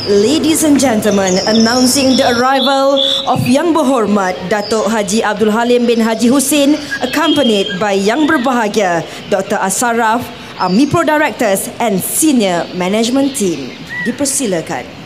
Ladies and gentlemen, announcing the arrival of Yang Berhormat Datuk Haji Abdul Halim bin Haji Hussein, accompanied by Yang Berbahagia Dr. Asaraf, AMIPRO Directors and Senior Management Team. Dipersilakan.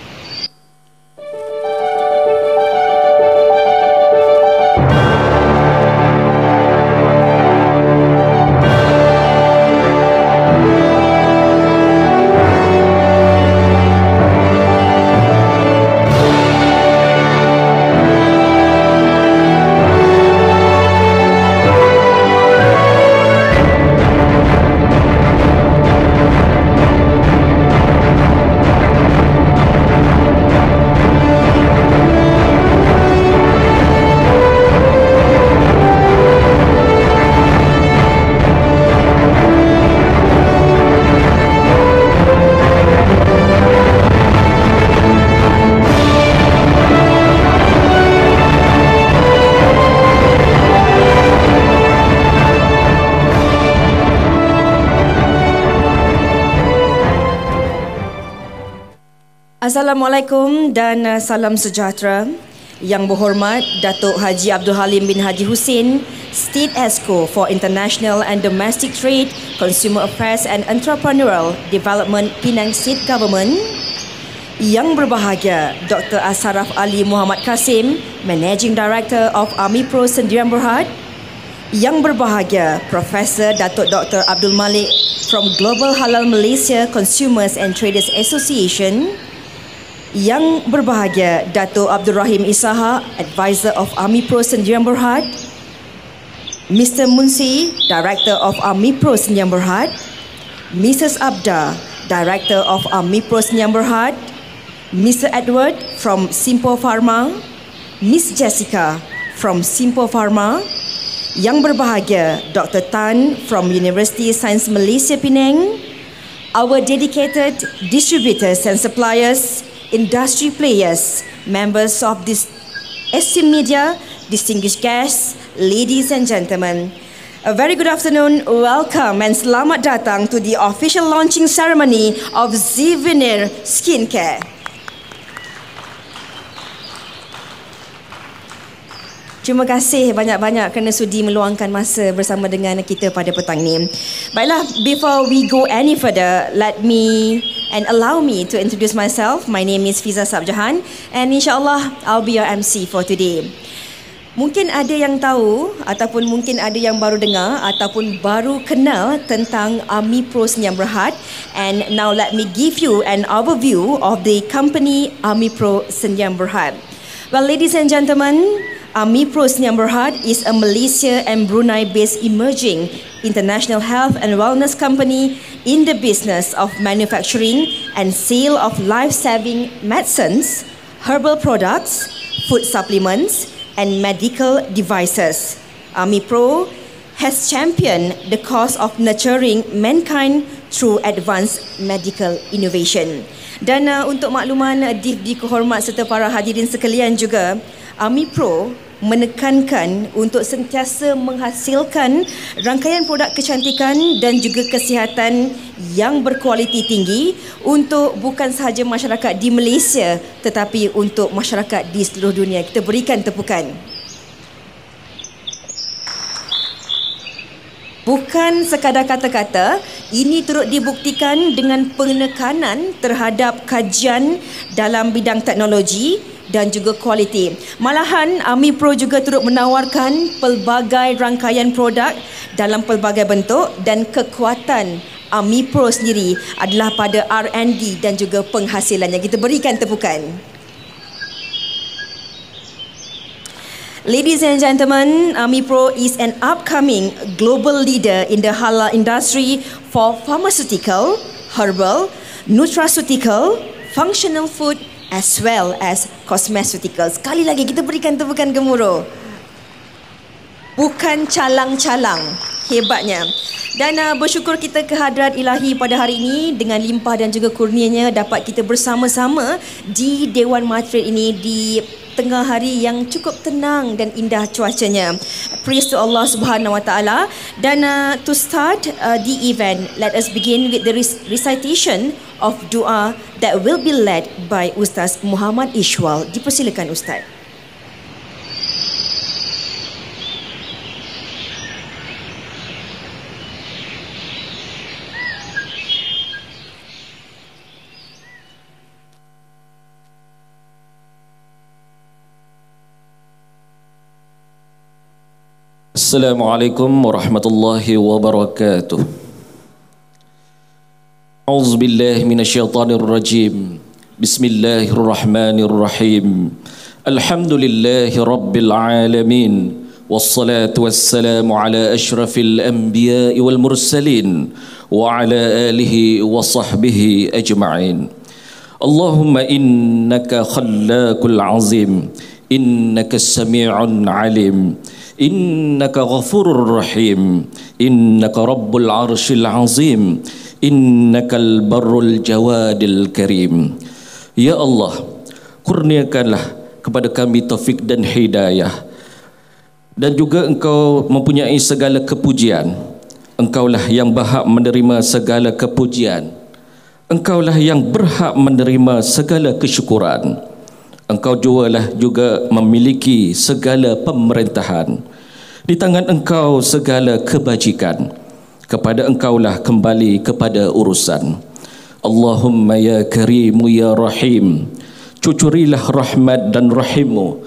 Assalamualaikum dan salam sejahtera. Yang Berhormat Datuk Haji Abdul Halim bin Haji Hussein, State Exco for International and Domestic Trade, Consumer Affairs and Entrepreneurial Development, Penang State Government. Yang Berbahagia Dr. Asaraf Ali Muhammad Kasim, Managing Director of AMIPRO Sdn Bhd. Yang Berbahagia Profesor Datuk Dr. Abdul Malik from Global Halal Malaysia Consumers and Traders Association. Yang Berbahagia Datuk Abdul Rahim Isaha, Advisor of AMIPRO Sdn Bhd. Mr. Munsi, Director of AMIPRO Sdn Bhd. Mrs. Abda, Director of AMIPRO Sdn Bhd. Mr. Edward from Simpo Pharma. Miss Jessica from Simpo Pharma. Yang Berbahagia Dr. Tan from University Science Malaysia Penang. Our dedicated distributors and suppliers, industry players, members of this esteemed media, distinguished guests, ladies and gentlemen. A very good afternoon, welcome and selamat datang to the official launching ceremony of Zivenir Skincare. Terima kasih banyak-banyak kerana sudi meluangkan masa bersama dengan kita pada petang ini. Baiklah, before we go any further, let me and allow me to introduce myself. My name is Fiza Sabjahan and insyaAllah I'll be your MC for today. Mungkin ada yang tahu ataupun mungkin ada yang baru dengar ataupun baru kenal tentang AMIPRO Sdn Bhd, and now let me give you an overview of the company AMIPRO Sdn Bhd. Well, ladies and gentlemen, AMIPRO Sdn Bhd is a Malaysia and Brunei-based emerging international health and wellness company in the business of manufacturing and sale of life-saving medicines, herbal products, food supplements, and medical devices. AMIPRO has championed the cause of nurturing mankind through advanced medical innovation. Dan untuk makluman di kehormat serta para hadirin sekalian juga, AMIPRO menekankan untuk sentiasa menghasilkan rangkaian produk kecantikan dan juga kesihatan yang berkualiti tinggi untuk bukan sahaja masyarakat di Malaysia tetapi untuk masyarakat di seluruh dunia. Kita berikan tepukan. Bukan sekadar kata-kata, ini turut dibuktikan dengan penekanan terhadap kajian dalam bidang teknologi dan juga kualiti. Malahan AMIPRO juga turut menawarkan pelbagai rangkaian produk dalam pelbagai bentuk, dan kekuatan AMIPRO sendiri adalah pada R&D dan juga penghasilannya. Kita berikan tepukan. Ladies and gentlemen, AMIPRO is an upcoming global leader in the halal industry for pharmaceutical, herbal, nutraceutical, functional food as well as cosmeceuticals. Sekali lagi kita berikan tepukan gemuruh. Bukan calang-calang, hebatnya. Dan bersyukur kita kehadrat ilahi pada hari ini dengan limpah dan juga kurnianya dapat kita bersama-sama di Dewan Matret ini tengah hari yang cukup tenang dan indah cuacanya. Praise to Allah Subhanahu Wa Taala. Dan to start the event, let us begin with the recitation of doa that will be led by Ustaz Muhammad Ishwal. Dipersilakan Ustaz. Assalamualaikum warahmatullahi wabarakatuh. A'udzu billahi minasyaitonir rajim. Bismillahirrahmanirrahim. Alhamdulillahi rabbil alamin. Wassalatu wassalamu ala asyrafil anbiya'i wal mursalin wa ala alihi wa sahbihi ajma'in. Allahumma innaka khallaqul azim. Innaka sami'un alim. Innaka ghafurur rahim. Innaka rabbul arshil azim. Innakal barrul jawadil karim. Ya Allah, kurniakanlah kepada kami taufik dan hidayah, dan juga Engkau mempunyai segala kepujian. Engkaulah yang berhak menerima segala kepujian. Engkaulah yang berhak menerima segala kesyukuran. Engkau juga memiliki segala pemerintahan. Di tangan Engkau segala kebajikan. Kepada Engkaulah kembali kepada urusan. Allahumma ya Karimu ya Rahim, cucurilah rahmat dan rahimmu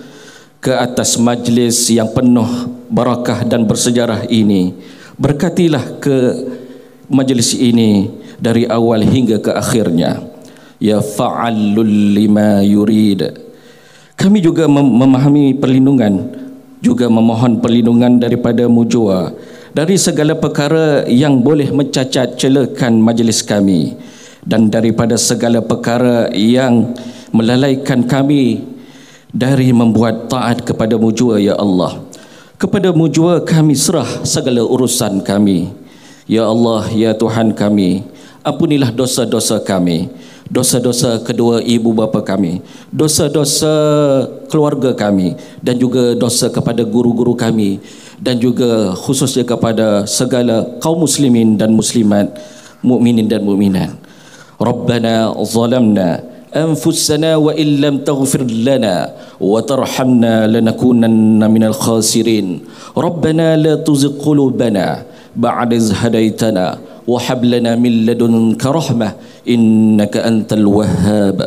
ke atas majlis yang penuh barakah dan bersejarah ini. Berkatilah ke majlis ini dari awal hingga ke akhirnya. Ya fa'alul lima yurid. Kami juga memahami perlindungan, juga memohon perlindungan daripada-Mu jua dari segala perkara yang boleh mencacat celakan majlis kami, dan daripada segala perkara yang melalaikan kami dari membuat taat kepada-Mu jua, ya Allah. Kepada-Mu jua kami serah segala urusan kami. Ya Allah, ya Tuhan kami, ampunilah dosa-dosa kami, dosa-dosa kedua ibu bapa kami, dosa-dosa keluarga kami, dan juga dosa kepada guru-guru kami, dan juga khususnya kepada segala kaum muslimin dan muslimat, mukminin dan mukminat. Rabbana zalamna anfusana wa illam taghfir lana wa tarhamna lanakunanna minal khasirin. Rabbana la tuzigh qulubana ba'da idh hadaitana wa hab lana min ladunka rahmah innaka antal wahhab.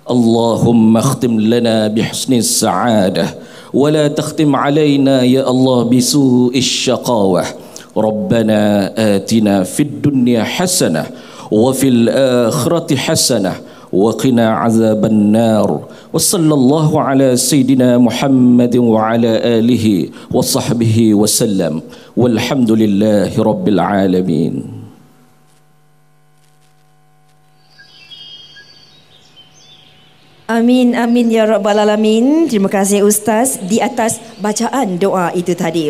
Allahumma khtim lana bihusnis sa'adah wa la takhtim alaina ya Allah bisu'is syaqawah. Rabbana atina fid dunya hasanah wa fil akhirati hasanah wa qina azaban nar. Wa sallallahu ala sayyidina Muhammadin wa ala alihi wa sahbihi wa sallam. Walhamdulillahi rabbil alamin. Amin, amin ya Rabbal Alamin. Terima kasih Ustaz di atas bacaan doa itu tadi.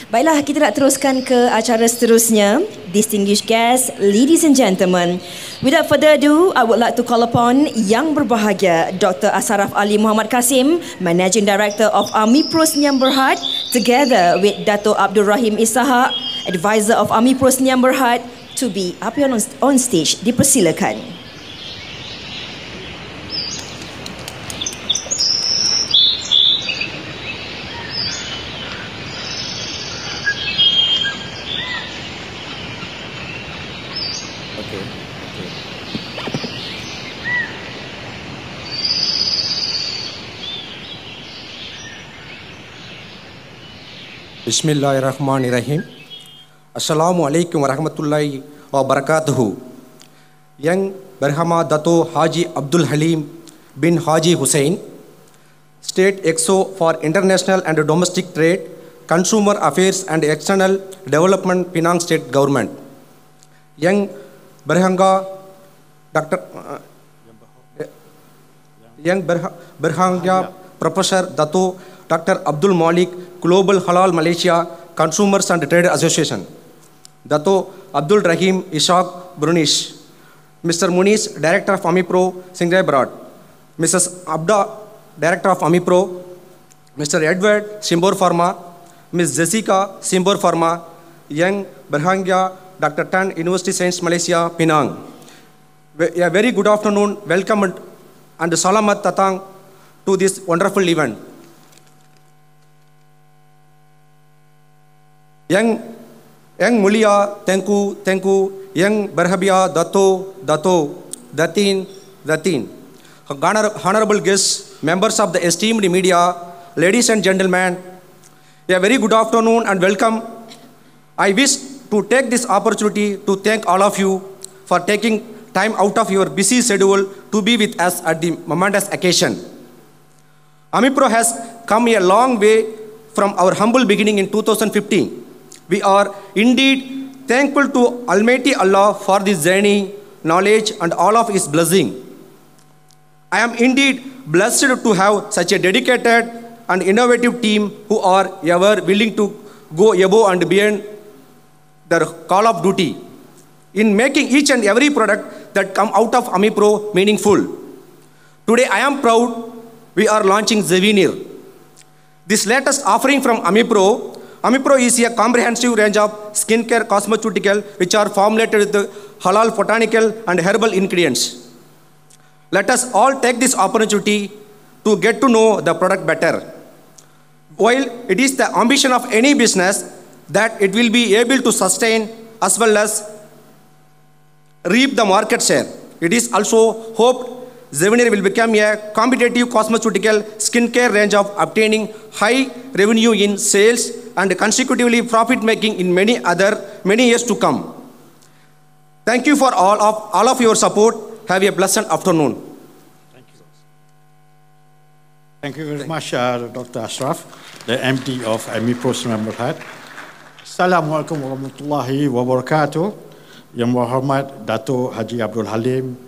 Baiklah, kita nak teruskan ke acara seterusnya. Distinguished guests, ladies and gentlemen, without further ado, I would like to call upon yang berbahagia Dr. Ashraf Ali Muhammad Kasim, Managing Director of Army Pro Sdn Bhd, together with Dato Abdul Rahim Ishak, Advisor of Army Pro Sdn Bhd, to be up on stage. Dipersilakan. Bismillahirrahmanirrahim. Assalamualaikum warahmatullahi wabarakatuh. Yang bernama Dato Haji Abdul Halim bin Haji Hussein, State EXO for International and Domestic Trade, Consumer Affairs and External Development, Penang State Government. Yang berhangga Professor Dato Dr. Abdul Malik, Global Halal Malaysia Consumers and Trade Association. Dato Abdul Rahim Ishak Brunish. Mr. Muniz, Director of Army Pro Sdn Bhd. Mrs. Abda Director of AMIPRO, Mr. Edward Simbor Pharma, Ms. Jessica Simbor Pharma, Young Berhangya, Dr. Tan, University Science Malaysia, Penang. A very good afternoon, welcome and salamat datang to this wonderful event. Yang mulia, thank you, yang berhabia, datin. Honorable guests, members of the esteemed media, ladies and gentlemen, a very good afternoon and welcome. I wish to take this opportunity to thank all of you for taking time out of your busy schedule to be with us at the momentous occasion. AMIPRO has come a long way from our humble beginning in 2015. We are indeed thankful to Almighty Allah for this journey, knowledge, and all of His blessing. I am indeed blessed to have such a dedicated and innovative team who are ever willing to go above and beyond their call of duty in making each and every product that come out of AMIPRO meaningful. Today I am proud we are launching Zevinir. This latest offering from AMIPRO. AMIPRO is a comprehensive range of skincare cosmeceutical which are formulated with halal botanical and herbal ingredients. Let us all take this opportunity to get to know the product better. While it is the ambition of any business that it will be able to sustain as well as reap the market share, it is also hoped Zevinir will become a competitive cosmeceutical skincare range of obtaining high revenue in sales and consecutively profit making in many years to come. Thank you for all of your support. Have a blessed afternoon. Thank you very much, Dr. Ashraf, the MD of AMIPRO Sdn Bhd. Assalamualaikum warahmatullahi wabarakatuh. Yang berhormat Dato' Haji Abdul Halim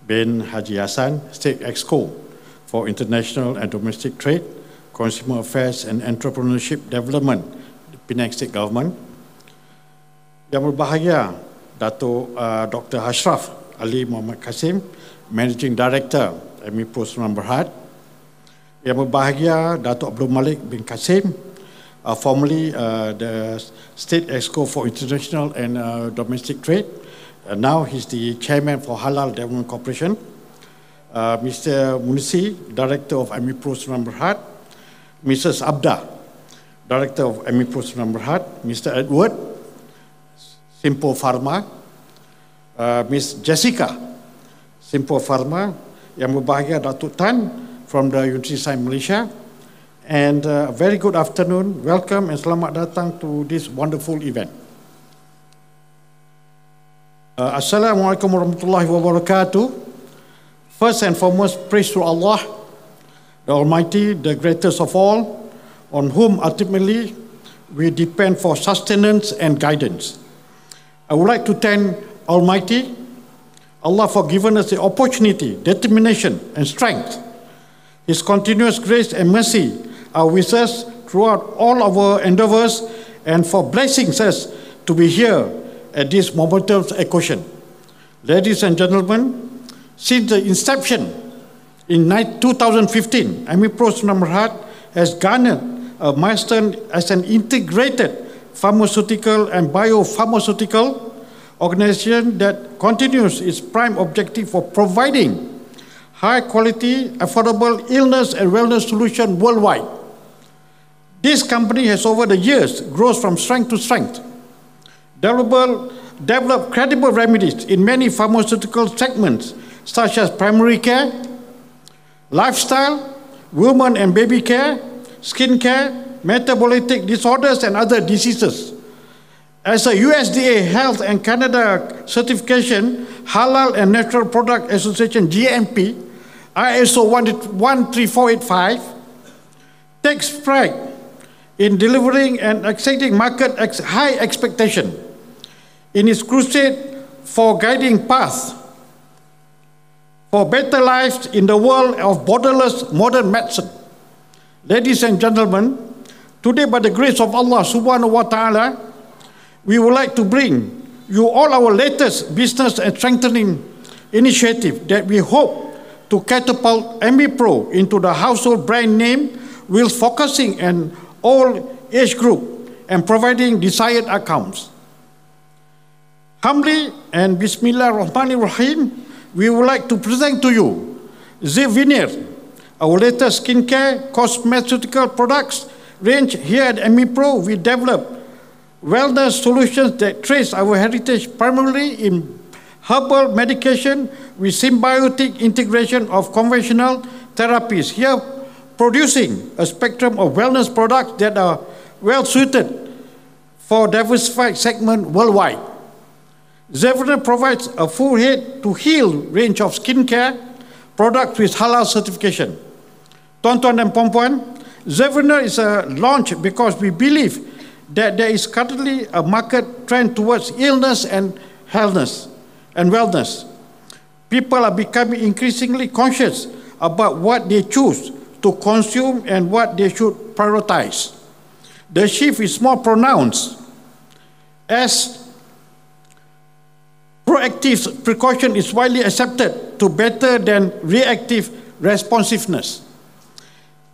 bin Haji Hassan, State Exco for International and Domestic Trade, Consumer Affairs and Entrepreneurship Development, the Penang State Government. Yang berbahagia Dato' Dr. Ashraf Ali Muhammad Kasim, Managing Director AMIPRO Sdn Bhd. Yang berbahagia Dato' Abdul Malik bin Kasim, formerly the State Exco for International and Domestic Trade. Now he's the Chairman for Halal Development Corporation. Mr. Munisi, Director of AMIPRO Sdn Bhd. Mrs. Abda, Director of AMIPRO Sdn Bhd. Mr. Edward Simbor Pharma. Miss Jessica Simbor Pharma. Yang berbahagia Dato' Tan from the University Science Malaysia. And a very good afternoon. Welcome and selamat datang to this wonderful event. Assalamualaikum warahmatullahi wabarakatuh. First and foremost, praise to Allah, the Almighty, the greatest of all, on whom ultimately we depend for sustenance and guidance. I would like to thank Almighty Allah for giving us the opportunity, determination, and strength. His continuous grace and mercy are with us throughout all our endeavors and for blessing us to be here at this momentous occasion. Ladies and gentlemen, since the inception in 2015, AMIPRO Sdn Bhd has garnered a milestone as an integrated pharmaceutical and biopharmaceutical organization that continues its prime objective for providing high-quality, affordable illness and wellness solutions worldwide. This company has over the years grown from strength to strength, developed credible remedies in many pharmaceutical segments such as primary care, lifestyle, women and baby care, skin care, metabolic disorders and other diseases. As a USDA Health and Canada certification, Halal and Natural Product Association GMP, ISO 13485 takes pride in delivering and exceeding market high expectation in its crusade for guiding path for better lives in the world of borderless modern medicine. Ladies and gentlemen, today by the grace of Allah subhanahu wa ta'ala, we would like to bring you all our latest business and strengthening initiative that we hope to catapult AmbiPro into the household brand name while focusing on all age group and providing desired outcomes. Humbly and Bismillah Rahman Rahim, we would like to present to you Ziviner, our latest skincare cosmeceutical products range. Here at AmbiPro, we develop wellness solutions that trace our heritage primarily in herbal medication with symbiotic integration of conventional therapies. Here, producing a spectrum of wellness products that are well suited for diversified segment worldwide. Zevner provides a full head-to-heel range of skincare products with halal certification. Tuan-tuan dan puan-puan, Zevner is a launch because we believe that there is currently a market trend towards illness and healthness and wellness. People are becoming increasingly conscious about what they choose to consume and what they should prioritize. The shift is more pronounced as proactive precaution is widely accepted to better than reactive responsiveness.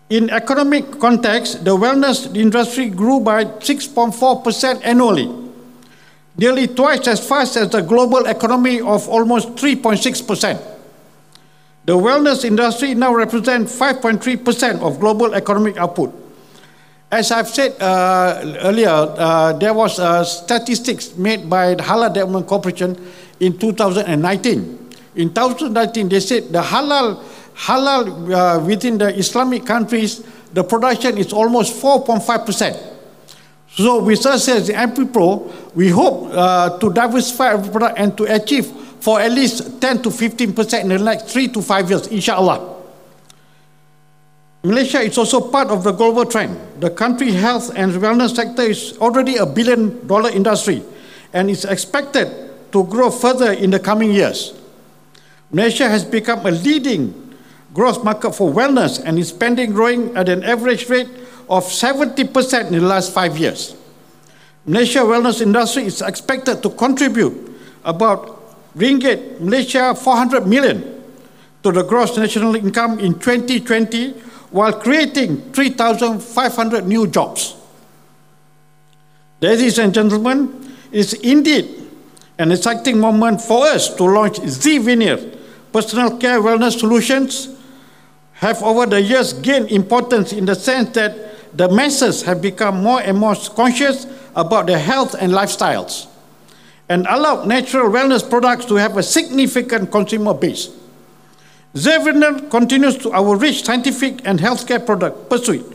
In economic context, the wellness industry grew by 6.4% annually, nearly twice as fast as the global economy of almost 3.6%. The wellness industry now represents 5.3% of global economic output. As I've said earlier, there was statistics made by the Halal Development Corporation in 2019. In 2019, they said the halal within the Islamic countries, the production is almost 4.5%. So with us as the AmbiPro, we hope to diversify our product and to achieve for at least 10 to 15% in the next 3 to 5 years, inshallah. Malaysia is also part of the global trend. The country health and wellness sector is already a $1 billion industry and is expected to grow further in the coming years. Malaysia has become a leading growth market for wellness and is spending growing at an average rate of 70% in the last 5 years. Malaysia wellness industry is expected to contribute about ringgit Malaysia 400 million to the gross national income in 2020 while creating 3,500 new jobs. Ladies and gentlemen, it's indeed an exciting moment for us to launch Ziviner. Personal care wellness solutions have over the years gained importance in the sense that the masses have become more and more conscious about their health and lifestyles and allow natural wellness products to have a significant consumer base. Zevner continues to our rich scientific and healthcare product pursuit.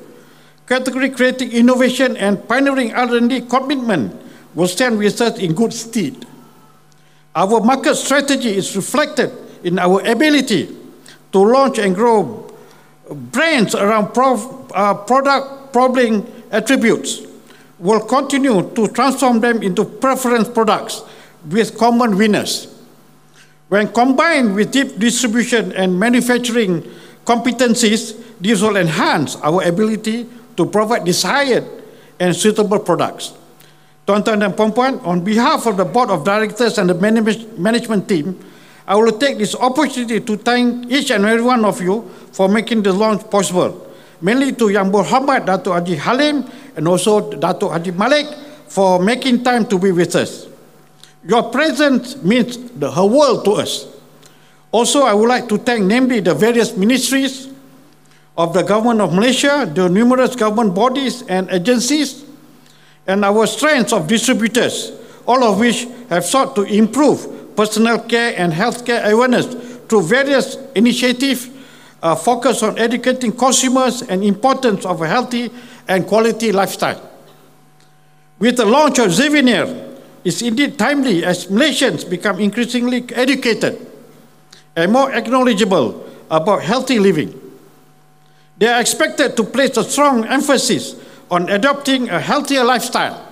Category creating innovation and pioneering R&D commitment will stand with us in good stead. Our market strategy is reflected in our ability to launch and grow brands around product problem attributes. We'll continue to transform them into preference products with common winners. When combined with deep distribution and manufacturing competencies, this will enhance our ability to provide desired and suitable products. Tuan-tuan dan puan-puan, on behalf of the Board of Directors and the management team, I will take this opportunity to thank each and every one of you for making the launch possible, mainly to Yang Berhormat Dato' Haji Halim and also Dato' Haji Malik for making time to be with us. Your presence means the whole world to us. Also, I would like to thank namely the various ministries of the Government of Malaysia, the numerous government bodies and agencies, and our strengths of distributors, all of which have sought to improve personal care and healthcare awareness through various initiatives focused on educating consumers and importance of a healthy and quality lifestyle. With the launch of Ziviner, it's indeed timely as Malaysians become increasingly educated and more knowledgeable about healthy living. They are expected to place a strong emphasis on adopting a healthier lifestyle,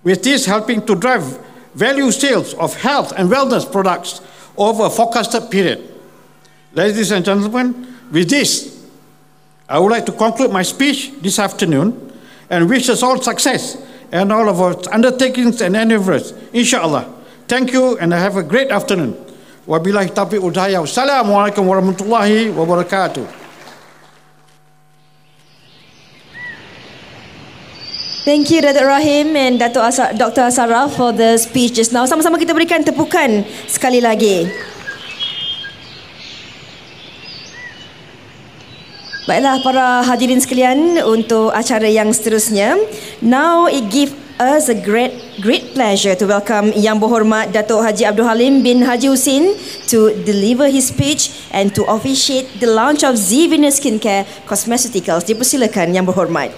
with this helping to drive value sales of health and wellness products over a forecasted period. Ladies and gentlemen, with this, I would like to conclude my speech this afternoon and wish us all success and all of our undertakings and endeavors, inshallah. Thank you and have a great afternoon. Wabillahi taufiq wal hidayah. Assalamualaikum warahmatullahi wabarakatuh. Thank you Datuk Rahim and Dr. Ashraf for the speech just now. Sama-sama kita berikan tepukan sekali lagi. Baiklah para hadirin sekalian, untuk acara yang seterusnya, now it give us a great pleasure to welcome Yang Berhormat Datuk Haji Abdul Halim bin Haji Hussein to deliver his speech and to officiate the launch of Zee-Veneer Skincare Cosmeceuticals. Dipersilakan Yang Berhormat.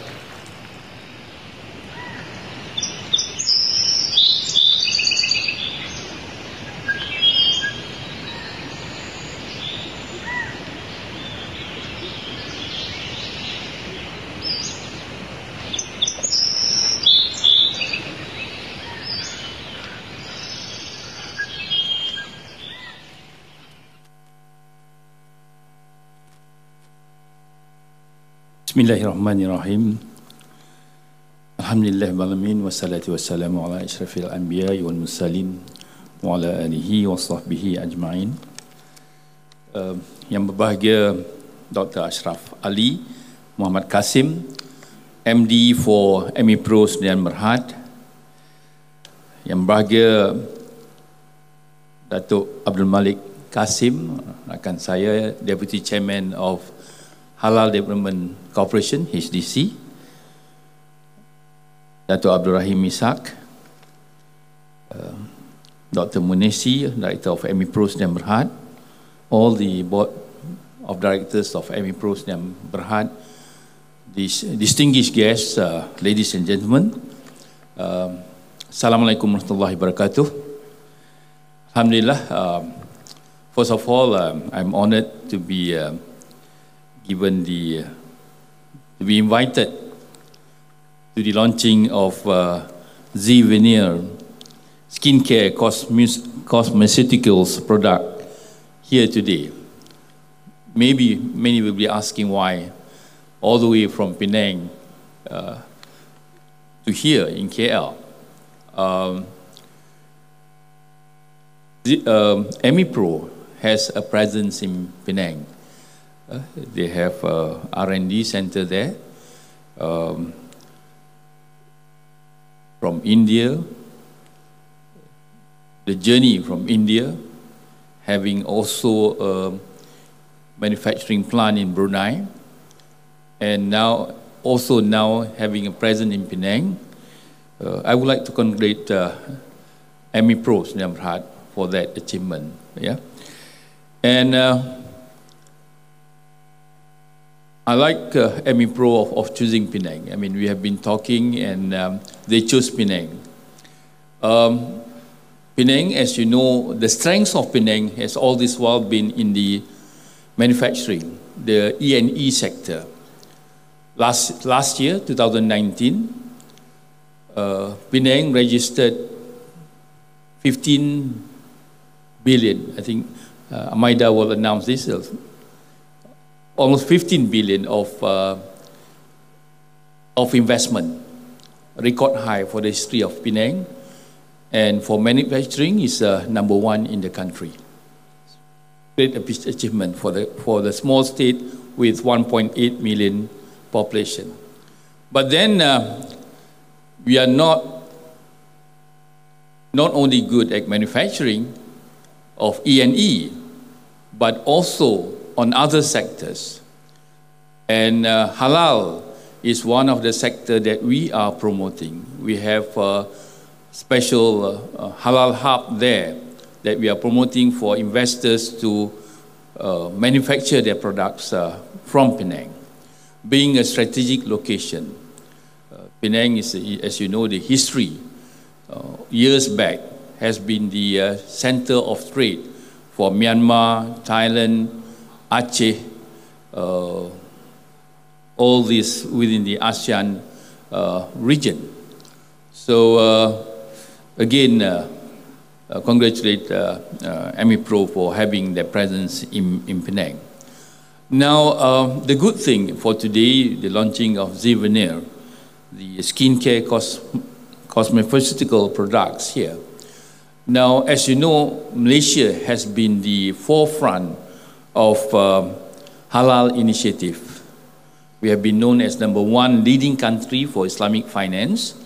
Bismillahirrahmanirrahim. Alhamdulillahirrahmanirrahim. Wassalatu wassalamu ala asyrafil anbiya wal mursalin wa ala alihi wa sahbihi ajma'in. Yang berbahagia Dr. Ashraf Ali Muhammad Kasim, MD for AMIPRO Sdn Bhd. Yang berbahagia Datuk Abdul Malik Kasim, rakan saya, Deputy Chairman of Halal Development Corporation, HDC, Datuk Abdul Rahim Ishak, Dr. Munesi, Director of AMIPRO Sdn Bhd, all the board of directors of AMIPRO Sdn Bhd, these distinguished guests, ladies and gentlemen, Assalamualaikum warahmatullahi wabarakatuh. Alhamdulillah, first of all, I'm honored to be given to be invited to the launching of Zee-Veneer Skincare Cosmeceuticals product here today. Maybe many will be asking why all the way from Penang to here in KL. AMIPRO has a presence in Penang. They have a R&D center there. From India, the journey from India, having also a manufacturing plant in Brunei, and now having a presence in Penang. I would like to congratulate AMIPRO Sdn Bhd for that achievement. Yeah, and I like AMIPRO of choosing Penang. I mean, we have been talking and they chose Penang. Penang, as you know, the strength of Penang has all this while been in the manufacturing, the E&E sector. Last year, 2019, Penang registered 15 billion. I think Amaida will announce this. Almost 15 billion of investment, record high for the history of Penang, and for manufacturing is number one in the country. Great achievement for the small state with 1.8 million population. But then we are not only good at manufacturing of E&E, but also on other sectors. And halal is one of the sectors that we are promoting. We have a special halal hub there that we are promoting for investors to manufacture their products from Penang. Being a strategic location, Penang is, as you know, the history, years back, has been the center of trade for Myanmar, Thailand, Aceh, all this within the ASEAN region. So again, congratulate AMIPRO for having their presence in Penang. Now, the good thing for today, the launching of Zee-Veneer, the skincare cosmeceutical products here. Now, as you know, Malaysia has been the forefront of halal initiative. We have been known as #1 leading country for Islamic finance,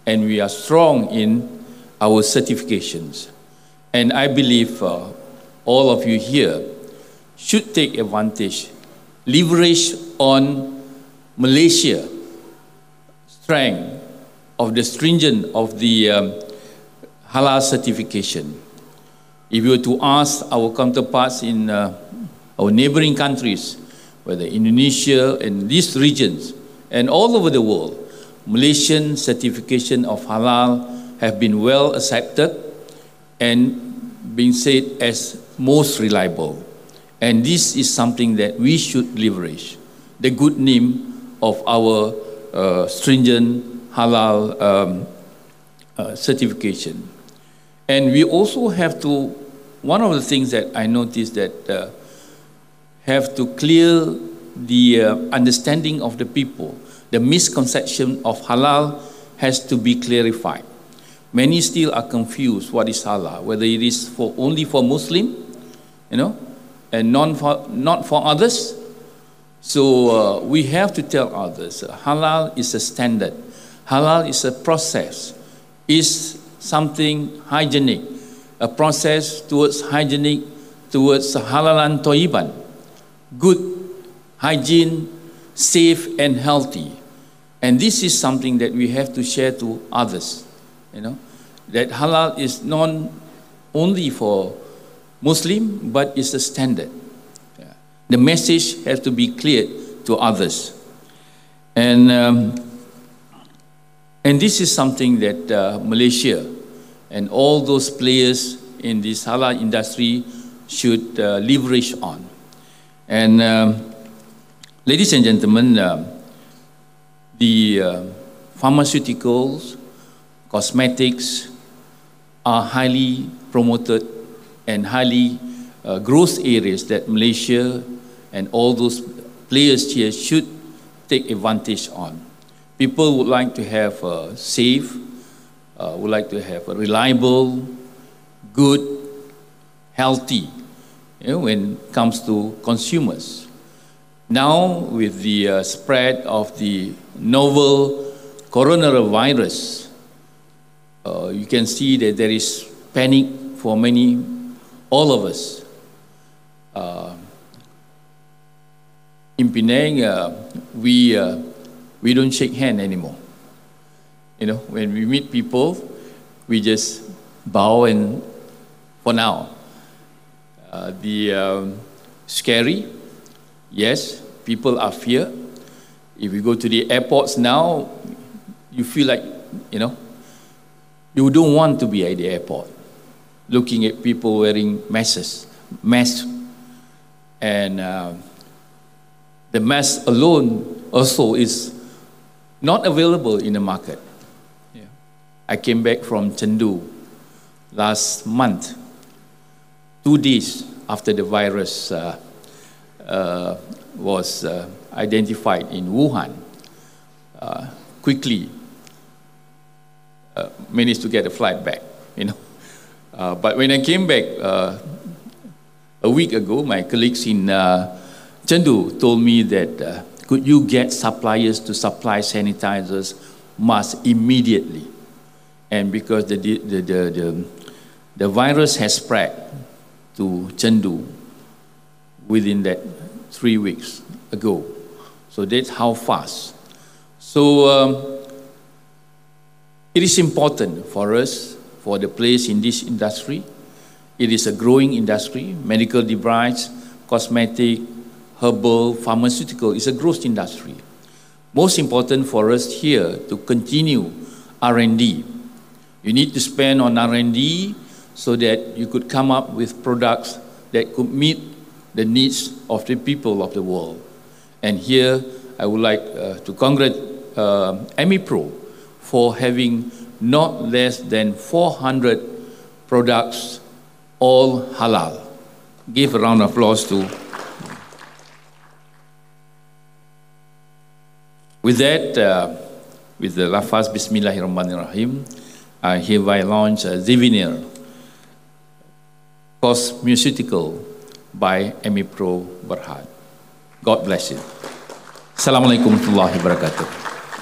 and we are strong in our certifications. And I believe all of you here should take advantage, leverage on Malaysia strength of the stringent of the halal certification. If you were to ask our counterparts in our neighboring countries, whether Indonesia and these regions and all over the world, Malaysian certification of halal have been well accepted and being said as most reliable. And this is something that we should leverage, the good name of our stringent halal certification. And we also have to, one of the things that I noticed that have to clear the understanding of the people. The misconception of halal has to be clarified. Many still are confused what is halal, whether it is for only for Muslim, and not for others. So we have to tell others, halal is a standard. Halal is a process, is something hygienic, a process towards hygienic, towards halalan toiban, good hygiene, safe and healthy. And this is something that we have to share to others, that halal is not only for Muslim, but it's a standard. The message has to be clear to others. And this is something that Malaysia and all those players in this halal industry should leverage on. And ladies and gentlemen, the pharmaceuticals, cosmetics are highly promoted and highly growth areas that Malaysia and all those players here should take advantage on. People would like to have safe, would like to have a reliable, good, healthy, when it comes to consumers. Now, with the spread of the novel coronavirus, you can see that there is panic for all of us. In Penang, we don't shake hands anymore. When we meet people, we just bow, and for now, scary, yes, people are fear. If you go to the airports now, you feel like, you don't want to be at the airport, looking at people wearing masks. And the mask alone also is not available in the market. I came back from Chengdu last month, 2 days after the virus was identified in Wuhan. Quickly managed to get a flight back, But when I came back a week ago, my colleagues in Chengdu told me that could you get suppliers to supply sanitizers, masks immediately? And because the virus has spread to Chengdu within that 3 weeks ago. So that's how fast. So it is important for us, for the players in this industry. It is a growing industry. Medical device, cosmetic, herbal, pharmaceutical is a growth industry. Most important for us here to continue R&D. You need to spend on R&D so that you could come up with products that could meet the needs of the people of the world. And here I would like to congratulate AMIPRO for having not less than 400 products, all halal. Give a round of applause to. With that, with the lafaz Bismillahirrahmanirrahim, I hereby launch Zivinir, Cosmeceutical by Emipro Berhad. God bless you. Assalamualaikum warahmatullahi wabarakatuh.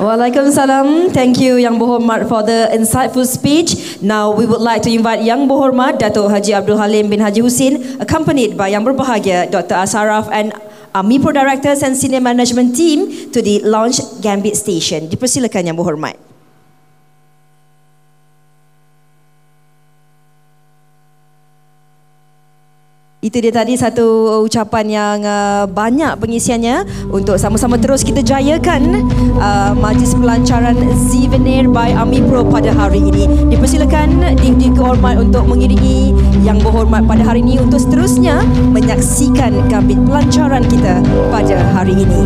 Waalaikumsalam. Thank you Yang Berhormat for the insightful speech. Now we would like to invite Yang Berhormat Datuk Haji Abdul Halim bin Haji Husin, accompanied by Yang Berbahagia Dr. Ashraf and Amipro Directors and Senior Management Team to the Launch Gambit Station. Dipersilakan Yang Berhormat. Itu dia tadi satu ucapan yang banyak pengisiannya untuk sama-sama terus kita jayakan majlis pelancaran Zivenair by Amipro pada hari ini. Dipersilakan Div Kehormat untuk mengiringi Yang Berhormat pada hari ini untuk seterusnya menyaksikan gambit pelancaran kita pada hari ini.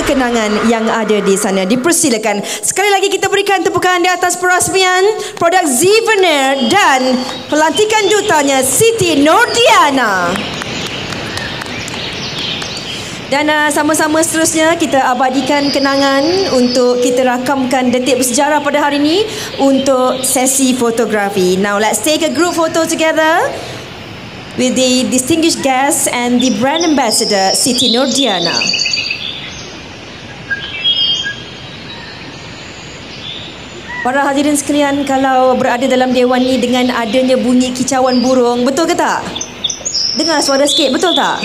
Kenangan yang ada di sana. Dipersilakan. Sekali lagi kita berikan tepukan di atas perasmian produk Zivenair dan pelantikan dutanya Siti Nordiana. Dan sama-sama seterusnya kita abadikan kenangan untuk kita rakamkan detik bersejarah pada hari ini untuk sesi fotografi. Now let's take a group photo together with the distinguished guests and the brand ambassador Siti Nordiana. Para hadirin sekalian, kalau berada dalam dewan ni dengan adanya bunyi kicauan burung, betul ke tak? Dengar suara sikit, betul tak?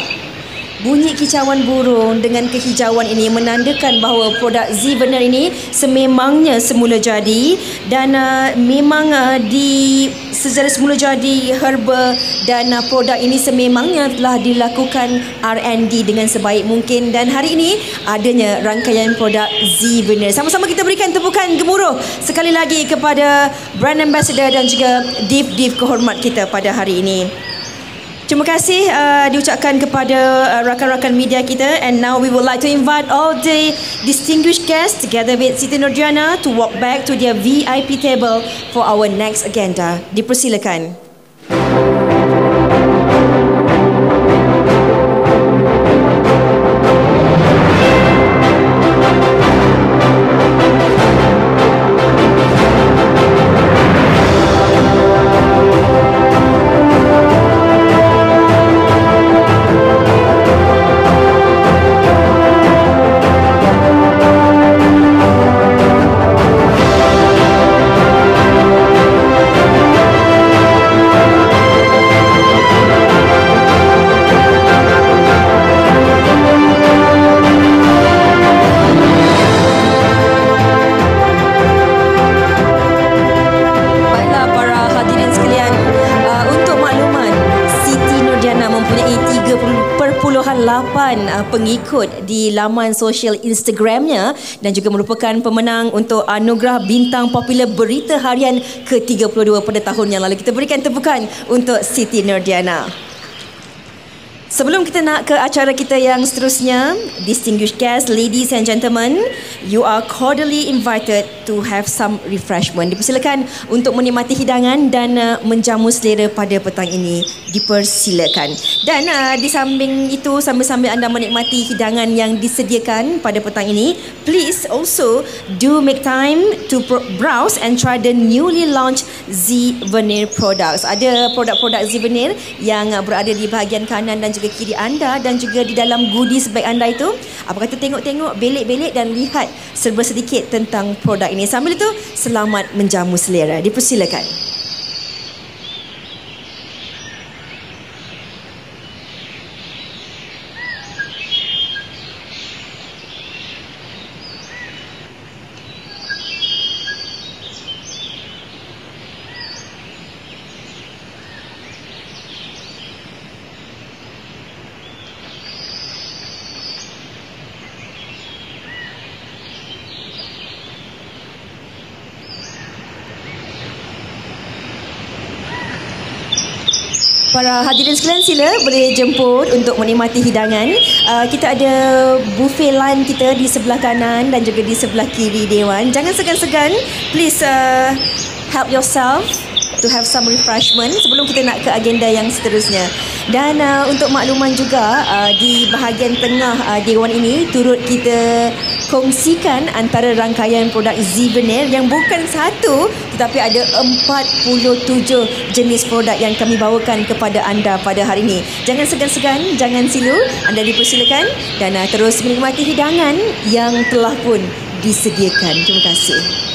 Bunyi kicauan burung dengan kehijauan ini menandakan bahawa produk Zivenair ini sememangnya semula jadi dan memang di sejarah semula jadi herba dan produk ini sememangnya telah dilakukan R&D dengan sebaik mungkin dan hari ini adanya rangkaian produk Zivenair. Sama-sama kita berikan tepukan gemuruh sekali lagi kepada brand ambassador dan juga div kehormat kita pada hari ini. Terima kasih diucapkan kepada rakan-rakan media kita, and now we would like to invite all the distinguished guests together with Siti Nordiana to walk back to their VIP table for our next agenda. Dipersilakan. pengikut di laman sosial Instagramnya dan juga merupakan pemenang untuk anugerah bintang popular berita harian ke-32 pada tahun yang lalu. Kita berikan tepukan untuk Siti Nurdiana. Sebelum kita nak ke acara kita yang seterusnya, distinguished guests, ladies and gentlemen, you are cordially invited to have some refreshment. Dipersilakan untuk menikmati hidangan dan menjamu selera pada petang ini. Dipersilakan. Dan di samping itu, sambil-sambil anda menikmati hidangan yang disediakan pada petang ini, please also do make time to browse and try the newly launched Z Veneer products. Ada produk-produk Z Veneer yang berada di bahagian kanan dan juga kiri anda dan juga di dalam goodies bag anda itu. Apa kata tengok-tengok, belik-belik dan lihat serba sedikit tentang produk ini. Sambil itu, selamat menjamu selera. Dipersilakan. Para hadirin sekalian, sila boleh jemput untuk menikmati hidangan. Kita ada buffet line kita di sebelah kanan dan juga di sebelah kiri Dewan. Jangan segan-segan. Please help yourself to have some refreshment sebelum kita nak ke agenda yang seterusnya. Dan untuk makluman juga, di bahagian tengah Dewan ini turut kita kongsikan antara rangkaian produk Z Veneer yang bukan satu tetapi ada 47 jenis produk yang kami bawakan kepada anda pada hari ini. Jangan segan-segan, jangan silu, anda dipersilakan dan terus menikmati hidangan yang telah pun disediakan. Terima kasih.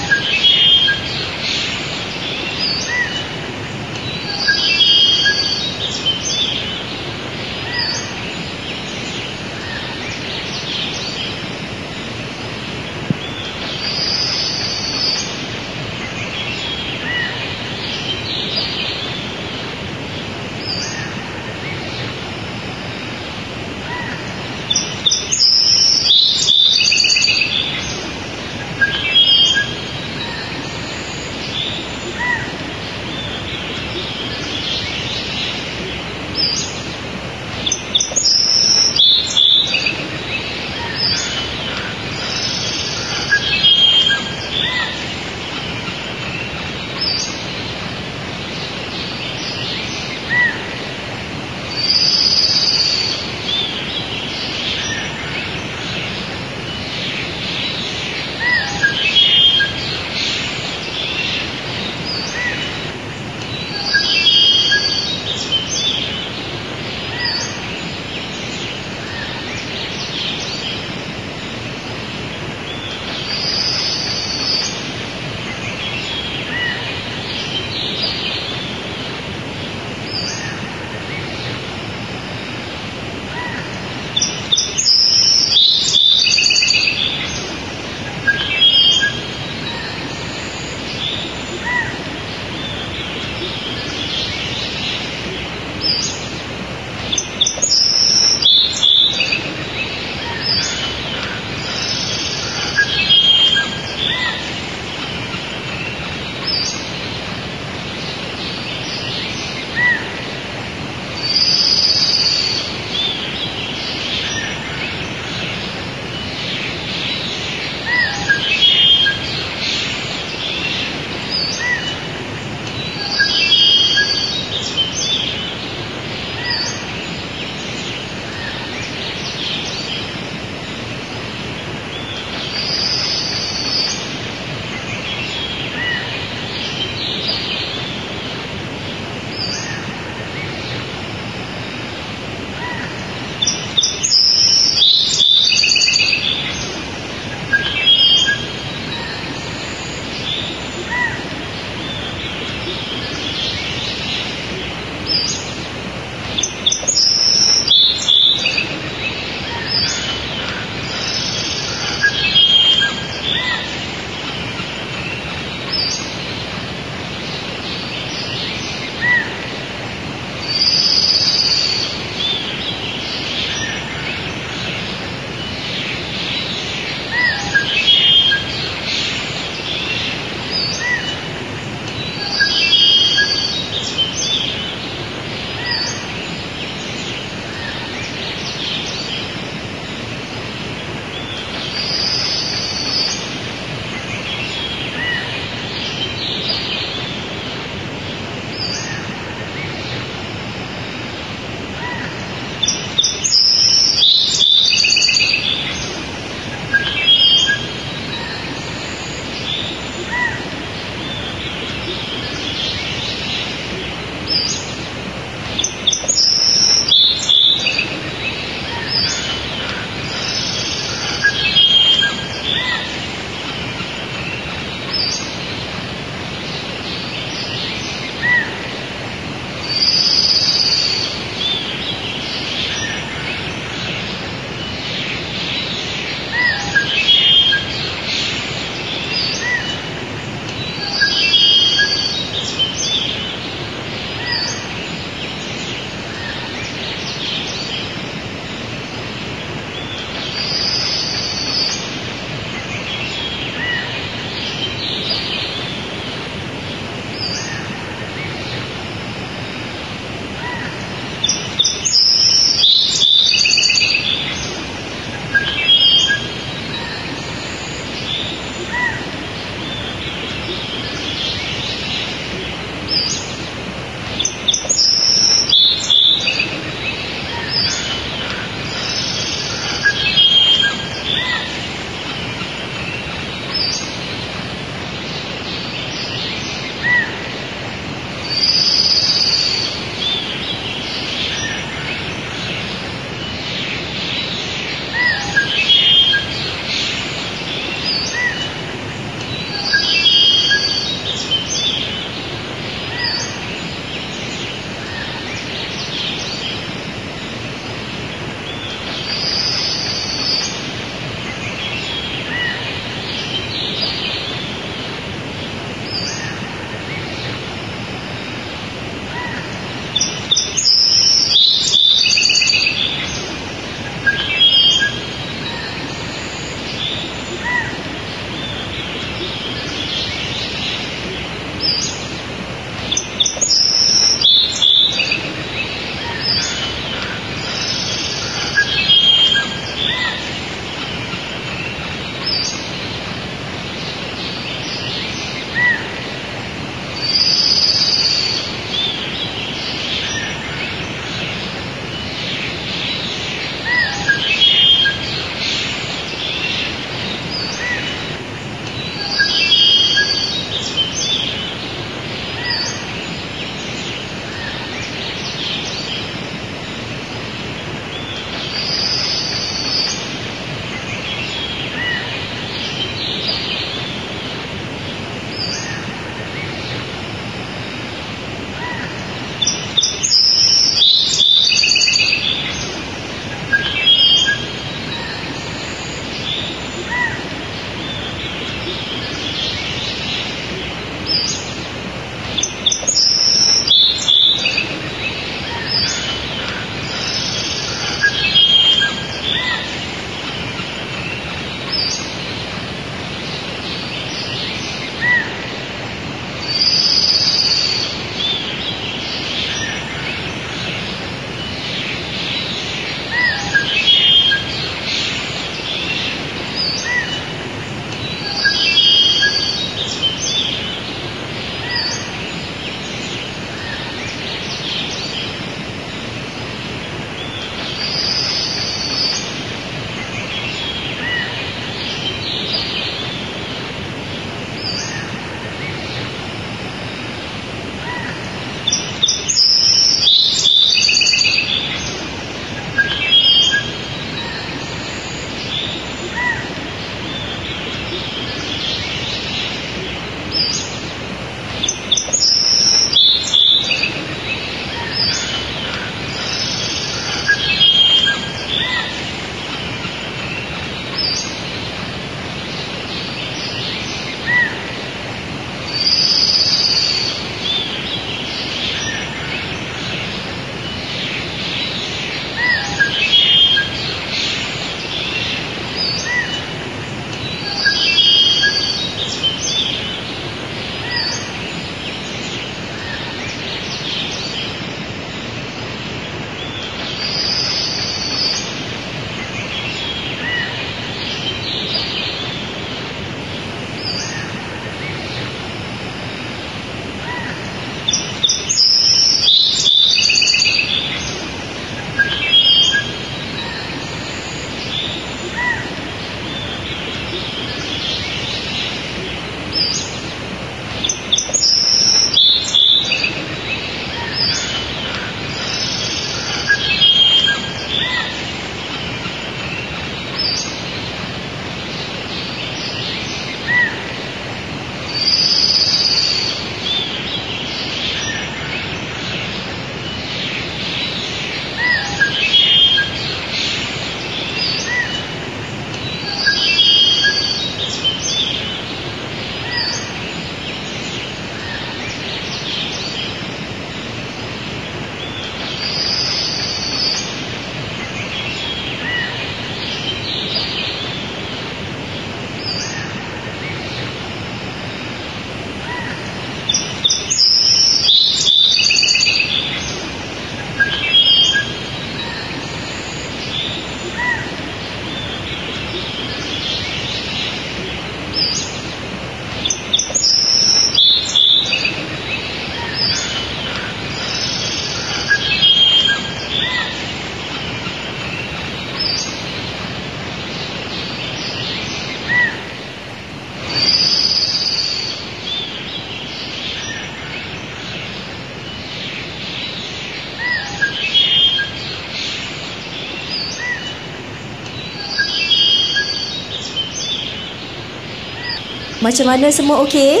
Macam mana semua okey?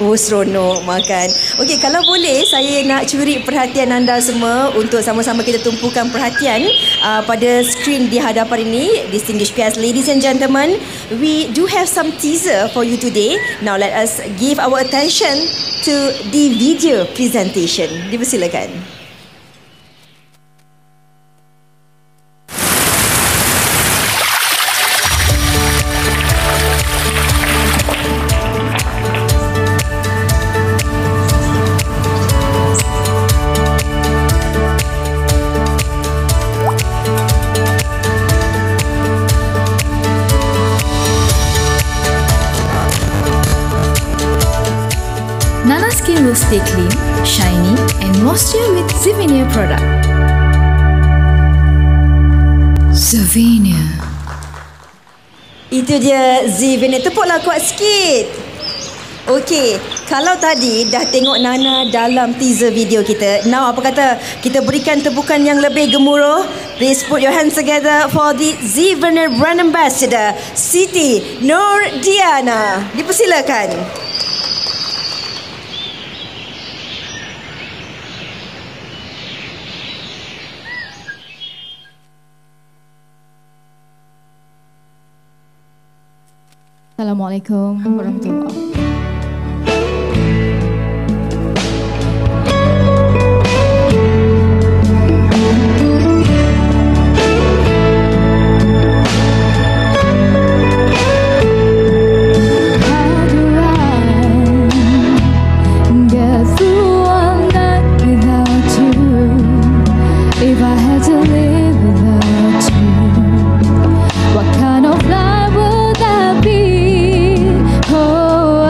Oh, seronok makan. Okey, kalau boleh saya nak curi perhatian anda semua untuk sama-sama kita tumpukan perhatian pada skrin di hadapan ini. Distinguished guests, ladies and gentlemen, we do have some teaser for you today. Now let us give our attention to the video presentation. Dipersilakan. Nana skin will stay clean, shiny and moisture with Zivania product. Zivania. Itu dia Zivania. Tepuklah kuat sikit. Okey, kalau tadi dah tengok Nana dalam teaser video kita, now apa kata kita berikan tepukan yang lebih gemuruh. Please put your hands together for the Zivania brand ambassador, Siti Nurdiana. Dipersilakan. Assalamualaikum warahmatullahi. What kind of life would that be? Oh,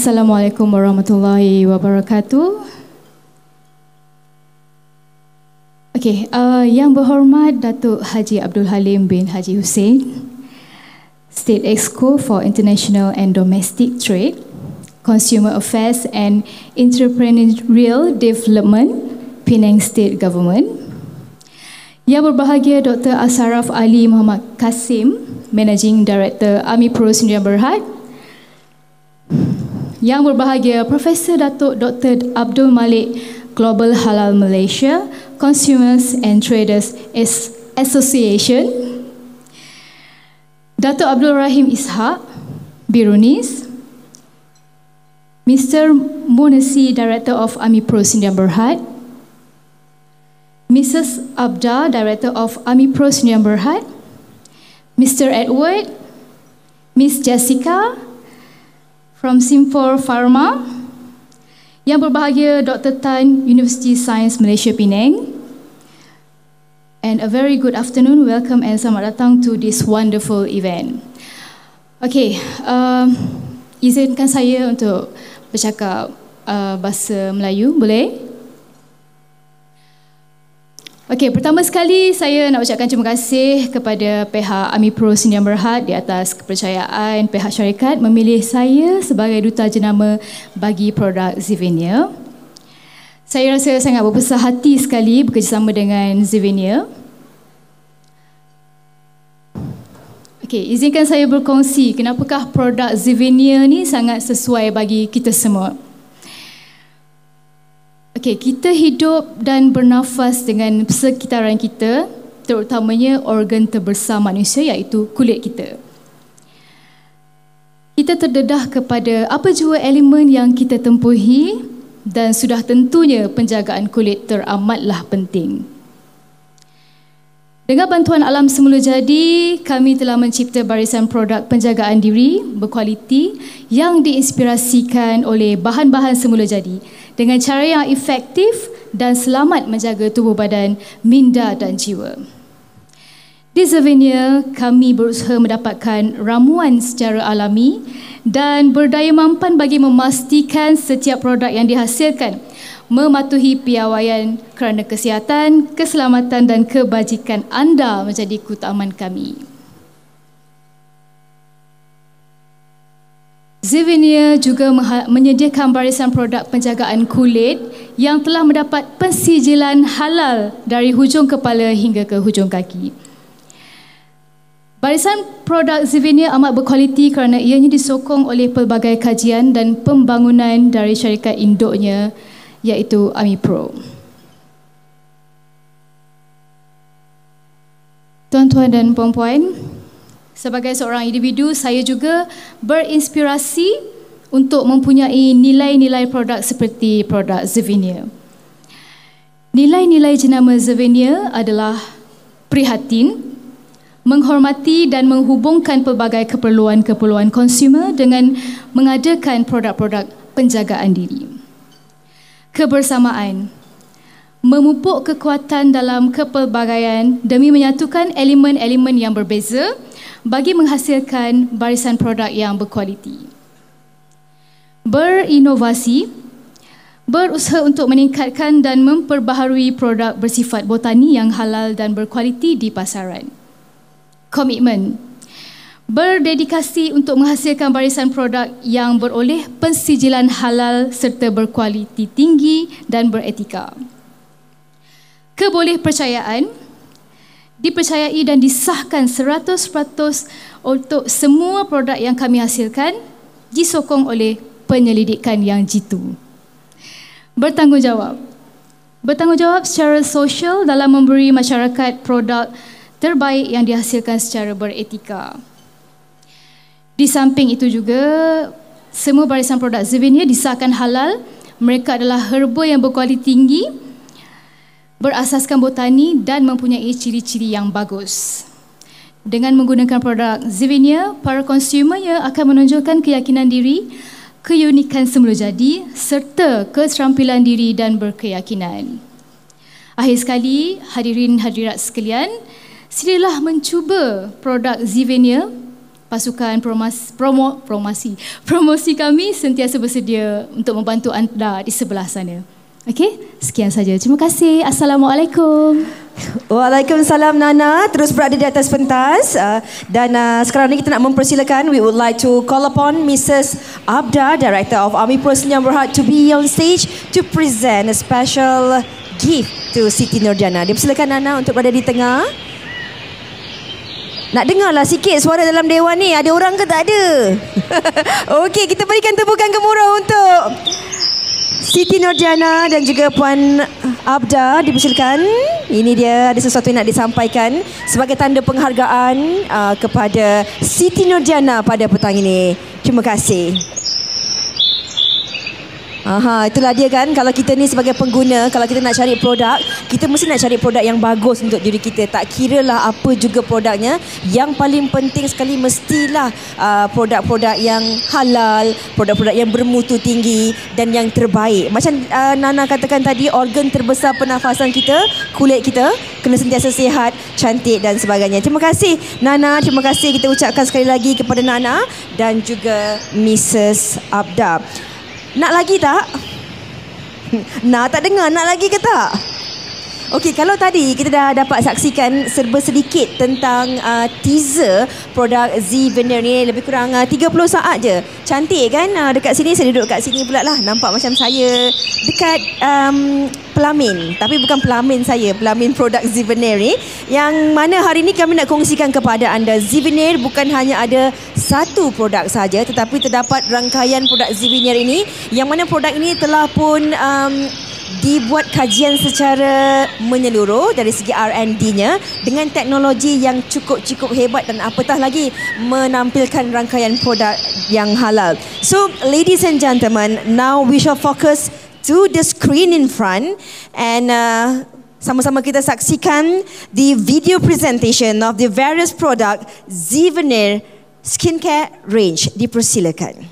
Assalamualaikum warahmatullahi wabarakatuh. Okey, Yang Berhormat Datuk Haji Abdul Halim bin Haji Hussein, State Exco for International and Domestic Trade, Consumer Affairs and Entrepreneurial Development, Penang State Government. Yang berbahagia Dr. Ashraf Ali Muhammad Kasim, Managing Director AMIPRO Sdn Bhd. Yang berbahagia Profesor Datuk Dr. Abdul Malik, Global Halal Malaysia Consumers and Traders Association. Datuk Abdul Rahim Ishak, Birunis. Mr. Munasi, Director of AMIPRO Sdn Bhd. Mrs. Abda, Director of AMIPRO Sdn Bhd. Mr. Edward, Miss Jessica from Simfor Pharma. Yang berbahagia Dr. Tan, University Sains Malaysia Penang. And a very good afternoon, welcome and selamat datang to this wonderful event. Okay, izinkan saya untuk bercakap bahasa Melayu, boleh? Okey, pertama sekali saya nak ucapkan terima kasih kepada pihak AMIPRO Sdn Bhd di atas kepercayaan pihak syarikat memilih saya sebagai duta jenama bagi produk Zevenia. Saya rasa sangat berbesar hati sekali bekerjasama dengan Zevenia. Okey, izinkan saya berkongsi kenapakah produk Zevenia ni sangat sesuai bagi kita semua. Okey, kita hidup dan bernafas dengan sekitaran kita, terutamanya organ terbesar manusia iaitu kulit kita. Kita terdedah kepada apa jua elemen yang kita tempuhi dan sudah tentunya penjagaan kulit teramatlah penting. Dengan bantuan alam semula jadi, kami telah mencipta barisan produk penjagaan diri berkualiti yang diinspirasikan oleh bahan-bahan semula jadi dengan cara yang efektif dan selamat menjaga tubuh badan, minda dan jiwa. Di Zevenia, kami berusaha mendapatkan ramuan secara alami dan berdaya mampan bagi memastikan setiap produk yang dihasilkan mematuhi piawaian kerana kesihatan, keselamatan dan kebajikan anda menjadi keutamaan kami. Zevenia juga menyediakan barisan produk penjagaan kulit yang telah mendapat pensijilan halal dari hujung kepala hingga ke hujung kaki. Barisan produk Zevenia amat berkualiti kerana ianya disokong oleh pelbagai kajian dan pembangunan dari syarikat induknya iaitu AMIPRO. Tuan-tuan dan puan-puan, sebagai seorang individu, saya juga berinspirasi untuk mempunyai nilai-nilai produk seperti produk Zevenia. Nilai-nilai jenama Zevenia adalah prihatin, menghormati dan menghubungkan pelbagai keperluan-keperluan konsumer dengan mengadakan produk-produk penjagaan diri. Kebersamaan, memupuk kekuatan dalam kepelbagaian demi menyatukan elemen-elemen yang berbeza bagi menghasilkan barisan produk yang berkualiti. Berinovasi, berusaha untuk meningkatkan dan memperbaharui produk bersifat botani yang halal dan berkualiti di pasaran. Komitmen, berdedikasi untuk menghasilkan barisan produk yang beroleh pensijilan halal serta berkualiti tinggi dan beretika. Kebolehpercayaan, dipercayai dan disahkan 100% untuk semua produk yang kami hasilkan disokong oleh penyelidikan yang jitu. Bertanggungjawab, bertanggungjawab secara sosial dalam memberi masyarakat produk terbaik yang dihasilkan secara beretika. Di samping itu juga, semua barisan produk Zevenia disahkan halal. Mereka adalah herba yang berkualiti tinggi, berasaskan botani dan mempunyai ciri-ciri yang bagus. Dengan menggunakan produk Zevenia, para konsumernya akan menunjukkan keyakinan diri, keunikan semula jadi serta keterampilan diri dan berkeyakinan. Akhir sekali, hadirin hadirat sekalian, silalah mencuba produk Zevenia pasukan promosi kami sentiasa bersedia untuk membantu anda di sebelah sana. Okey, sekian saja. Terima kasih. Assalamualaikum. Waalaikumsalam Nana. Terus berada di atas pentas. Dan sekarang ni kita nak mempersilakan. We would like to call upon Mrs. Abda, Director of Army Personnel Berhad, to be on stage to present a special gift to Siti Nurjana. Dipersilakan Nana untuk berada di tengah. Nak dengarlah sikit suara dalam dewan ni. Ada orang ke tak ada? Okey, kita berikan tepukan gemuruh untuk Siti Nurjana dan juga Puan Abda. Dipersilakan. Ini dia, ada sesuatu yang nak disampaikan sebagai tanda penghargaan kepada Siti Nurjana pada petang ini. Terima kasih. Itulah dia kan, kalau kita ni sebagai pengguna, kalau kita nak cari produk, kita mesti nak cari produk yang bagus untuk diri kita. Tak kiralah apa juga produknya, yang paling penting sekali mestilah produk-produk yang halal, produk-produk yang bermutu tinggi dan yang terbaik. Macam Nana katakan tadi, organ terbesar pernafasan kita, kulit kita kena sentiasa sihat, cantik dan sebagainya. Terima kasih Nana, terima kasih kita ucapkan sekali lagi kepada Nana dan juga Mrs. Abda. Nak lagi tak? Nak tak dengar, nak lagi ke tak? Okey, kalau tadi kita dah dapat saksikan serba sedikit tentang teaser produk Z-Veneer ni, lebih kurang 30 saat je. Cantik kan? Dekat sini, saya duduk kat sini pula lah. Nampak macam saya dekat pelamin. Tapi bukan pelamin saya, pelamin produk Z-Veneer ni. Yang mana hari ni kami nak kongsikan kepada anda. Z-Veneer bukan hanya ada satu produk saja, tetapi terdapat rangkaian produk Z-Veneer ini. Yang mana produk ini telah pun dibuat kajian secara menyeluruh dari segi R&D-nya dengan teknologi yang cukup hebat dan apatah lagi menampilkan rangkaian produk yang halal. So, ladies and gentlemen, now we shall focus to the screen in front and sama-sama kita saksikan the video presentation of the various product Z-Veneer skincare range. Dipersilakan.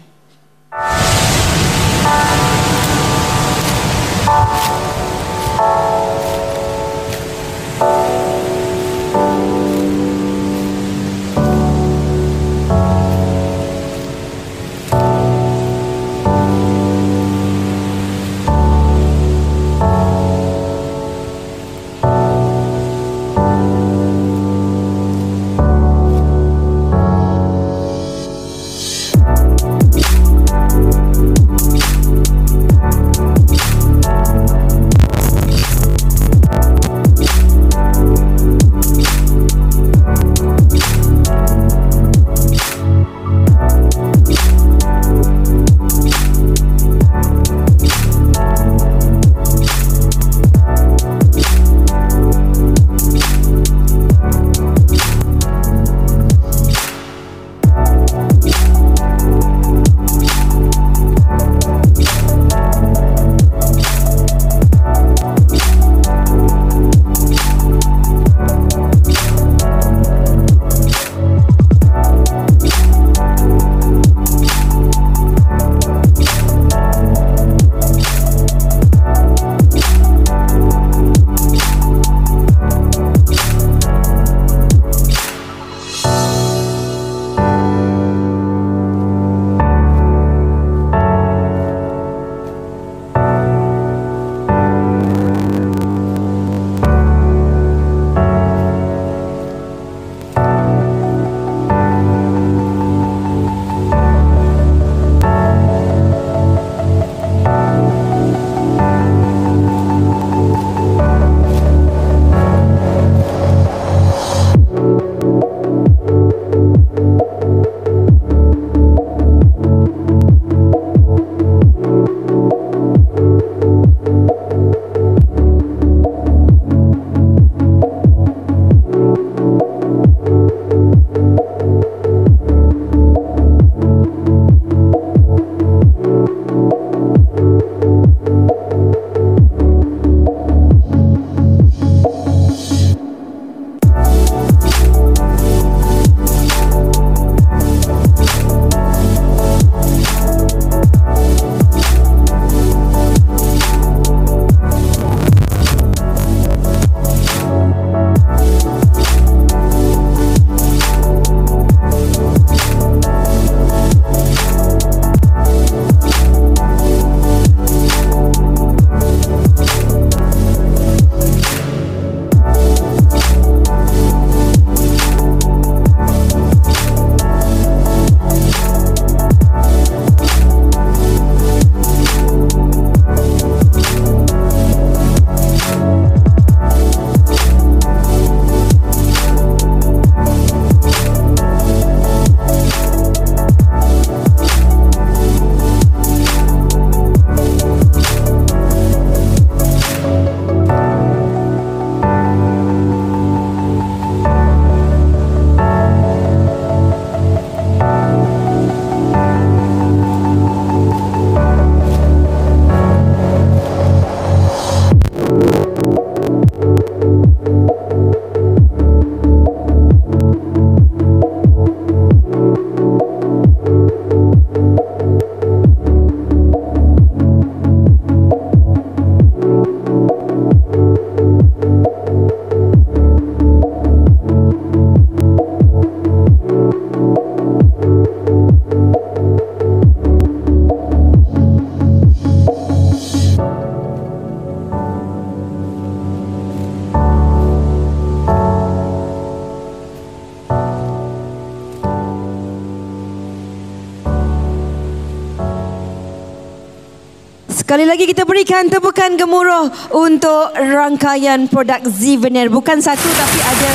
Sekali lagi kita berikan tepukan gemuruh untuk rangkaian produk Zivener. Bukan satu tapi ada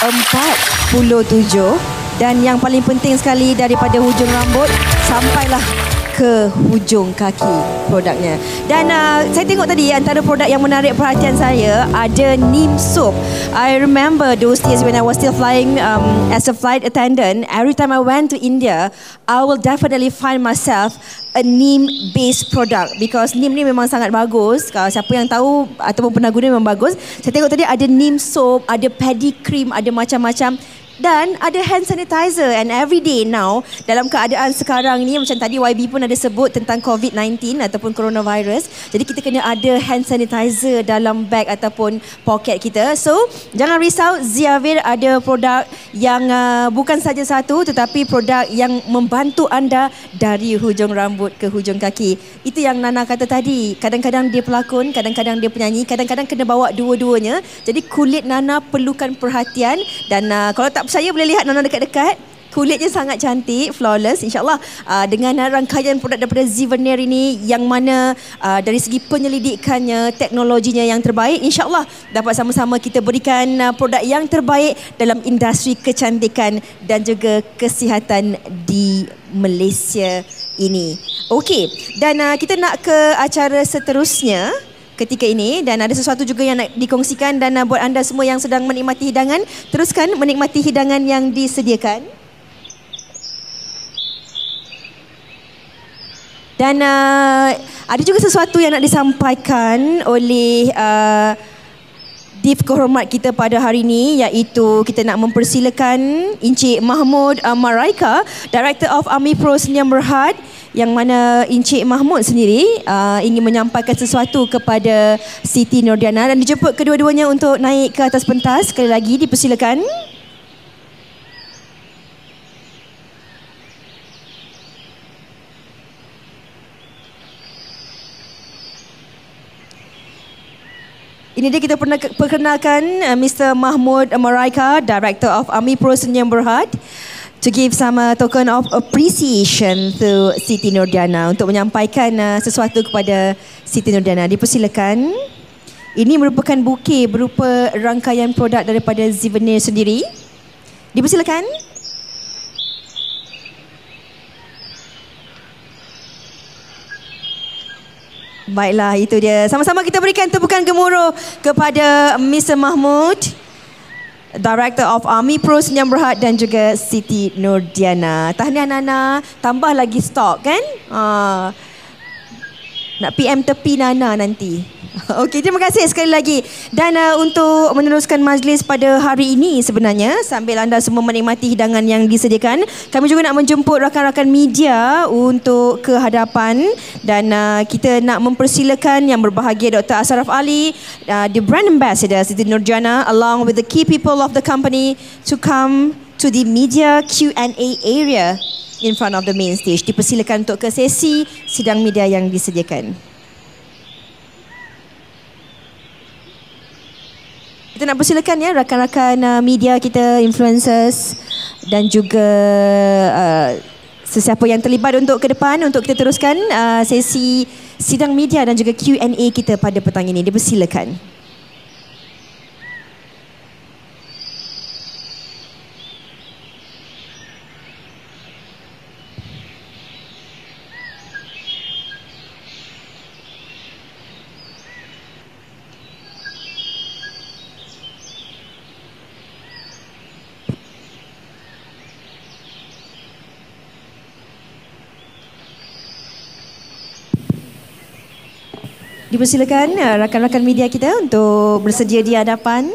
47. Dan yang paling penting sekali, daripada hujung rambut sampailah ke hujung kaki produknya. Dan saya tengok tadi antara produk yang menarik perhatian saya ada neem soap. I remember those days when I was still flying as a flight attendant. Every time I went to India, I will definitely find myself a neem based product because neem ni memang sangat bagus. Kalau siapa yang tahu ataupun pernah guna memang bagus. Saya tengok tadi ada neem soap, ada paddy cream, ada macam-macam. Dan ada hand sanitizer, and every day now dalam keadaan sekarang ni, macam tadi YB pun ada sebut tentang COVID-19 ataupun coronavirus. Jadi kita kena ada hand sanitizer dalam bag ataupun poket kita. So jangan risau, Ziavir ada produk yang bukan saja satu tetapi produk yang membantu anda dari hujung rambut ke hujung kaki. Itu yang Nana kata tadi, kadang-kadang dia pelakon, kadang-kadang dia penyanyi, kadang-kadang kena bawa dua-duanya. Jadi kulit Nana perlukan perhatian. Dan kalau tak percaya boleh lihat Nana dekat-dekat. Kulitnya sangat cantik, flawless. InsyaAllah dengan rangkaian produk daripada Zivener ini yang mana dari segi penyelidikannya, teknologinya yang terbaik, InsyaAllah dapat sama-sama kita berikan produk yang terbaik dalam industri kecantikan dan juga kesihatan di Malaysia ini. Okey, dan kita nak ke acara seterusnya ketika ini, dan ada sesuatu juga yang nak dikongsikan. Dan buat anda semua yang sedang menikmati hidangan, teruskan menikmati hidangan yang disediakan. Dan ada juga sesuatu yang nak disampaikan oleh Div Kehormat kita pada hari ini, iaitu kita nak mempersilakan Encik Mahmud Maraika, Director of Army Pro Sdn Bhd, yang mana Encik Mahmud sendiri ingin menyampaikan sesuatu kepada Siti Nurdiana, dan dijemput kedua-duanya untuk naik ke atas pentas. Sekali lagi dipersilakan. Ini dia, kita perkenalkan Mr. Mahmud Maraika, Director of Army Pro Sdn Bhd, to give some token of appreciation to Siti Nurdiana, untuk menyampaikan sesuatu kepada Siti Nurdiana. Dipersilakan. Ini merupakan bukit berupa rangkaian produk daripada Zivener sendiri. Dipersilakan. Baiklah, itu dia. Sama-sama kita berikan tepukan gemuruh kepada Mr. Mahmud, Director of Army Pro Sdn Bhd, dan juga Siti Nurdiana. Tahniah Nana, tambah lagi stok kan? Nak PM tepi Nana nanti. Okey, terima kasih sekali lagi. Dan untuk meneruskan majlis pada hari ini sebenarnya, sambil anda semua menikmati hidangan yang disediakan, kami juga nak menjemput rakan-rakan media untuk ke hadapan. Dan kita nak mempersilakan yang berbahagia Dr. Ashraf Ali, the brand ambassador Siti Nurdiana, along with the key people of the company to come to the media Q&A area in front of the main stage. Dipersilakan untuk ke sesi sidang media yang disediakan. Kita nak persilakan ya rakan-rakan media kita, influencers dan juga sesiapa yang terlibat untuk ke depan, untuk kita teruskan sesi sidang media dan juga Q&A kita pada petang ini. Dipersilakan. Dipersilakan rakan-rakan media kita untuk bersedia di hadapan.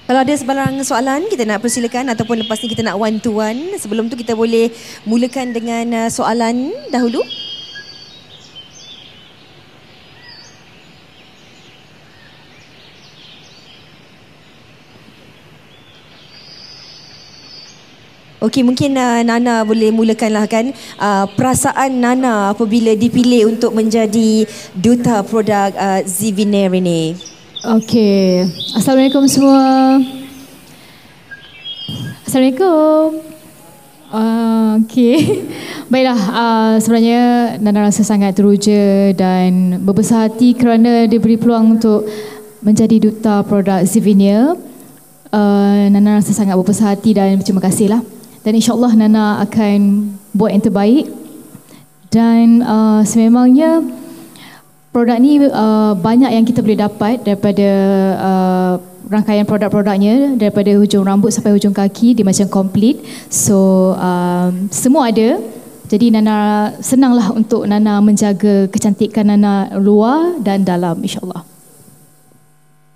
Kalau Kalau ada sebarang soalan, kita nak persilakan ataupun lepas ni kita nak one to one. Sebelum tu kita boleh mulakan dengan soalan dahulu. Okey, mungkin Nana boleh mulakanlah kan. Perasaan Nana apabila dipilih untuk menjadi duta produk Ziviner ini. Okey. Assalamualaikum semua. Assalamualaikum. Okey. Baiklah, sebenarnya Nana rasa sangat teruja dan berbesar hati kerana diberi peluang untuk menjadi duta produk Ziviner. Nana rasa sangat berbesar hati dan berterima kasihlah. Dan insyaAllah Nana akan buat yang terbaik. Dan sememangnya produk ni banyak yang kita boleh dapat daripada rangkaian produk-produknya, daripada hujung rambut sampai hujung kaki, dia macam complete. So semua ada. Jadi Nana senanglah untuk Nana menjaga kecantikan Nana luar dan dalam, insyaAllah.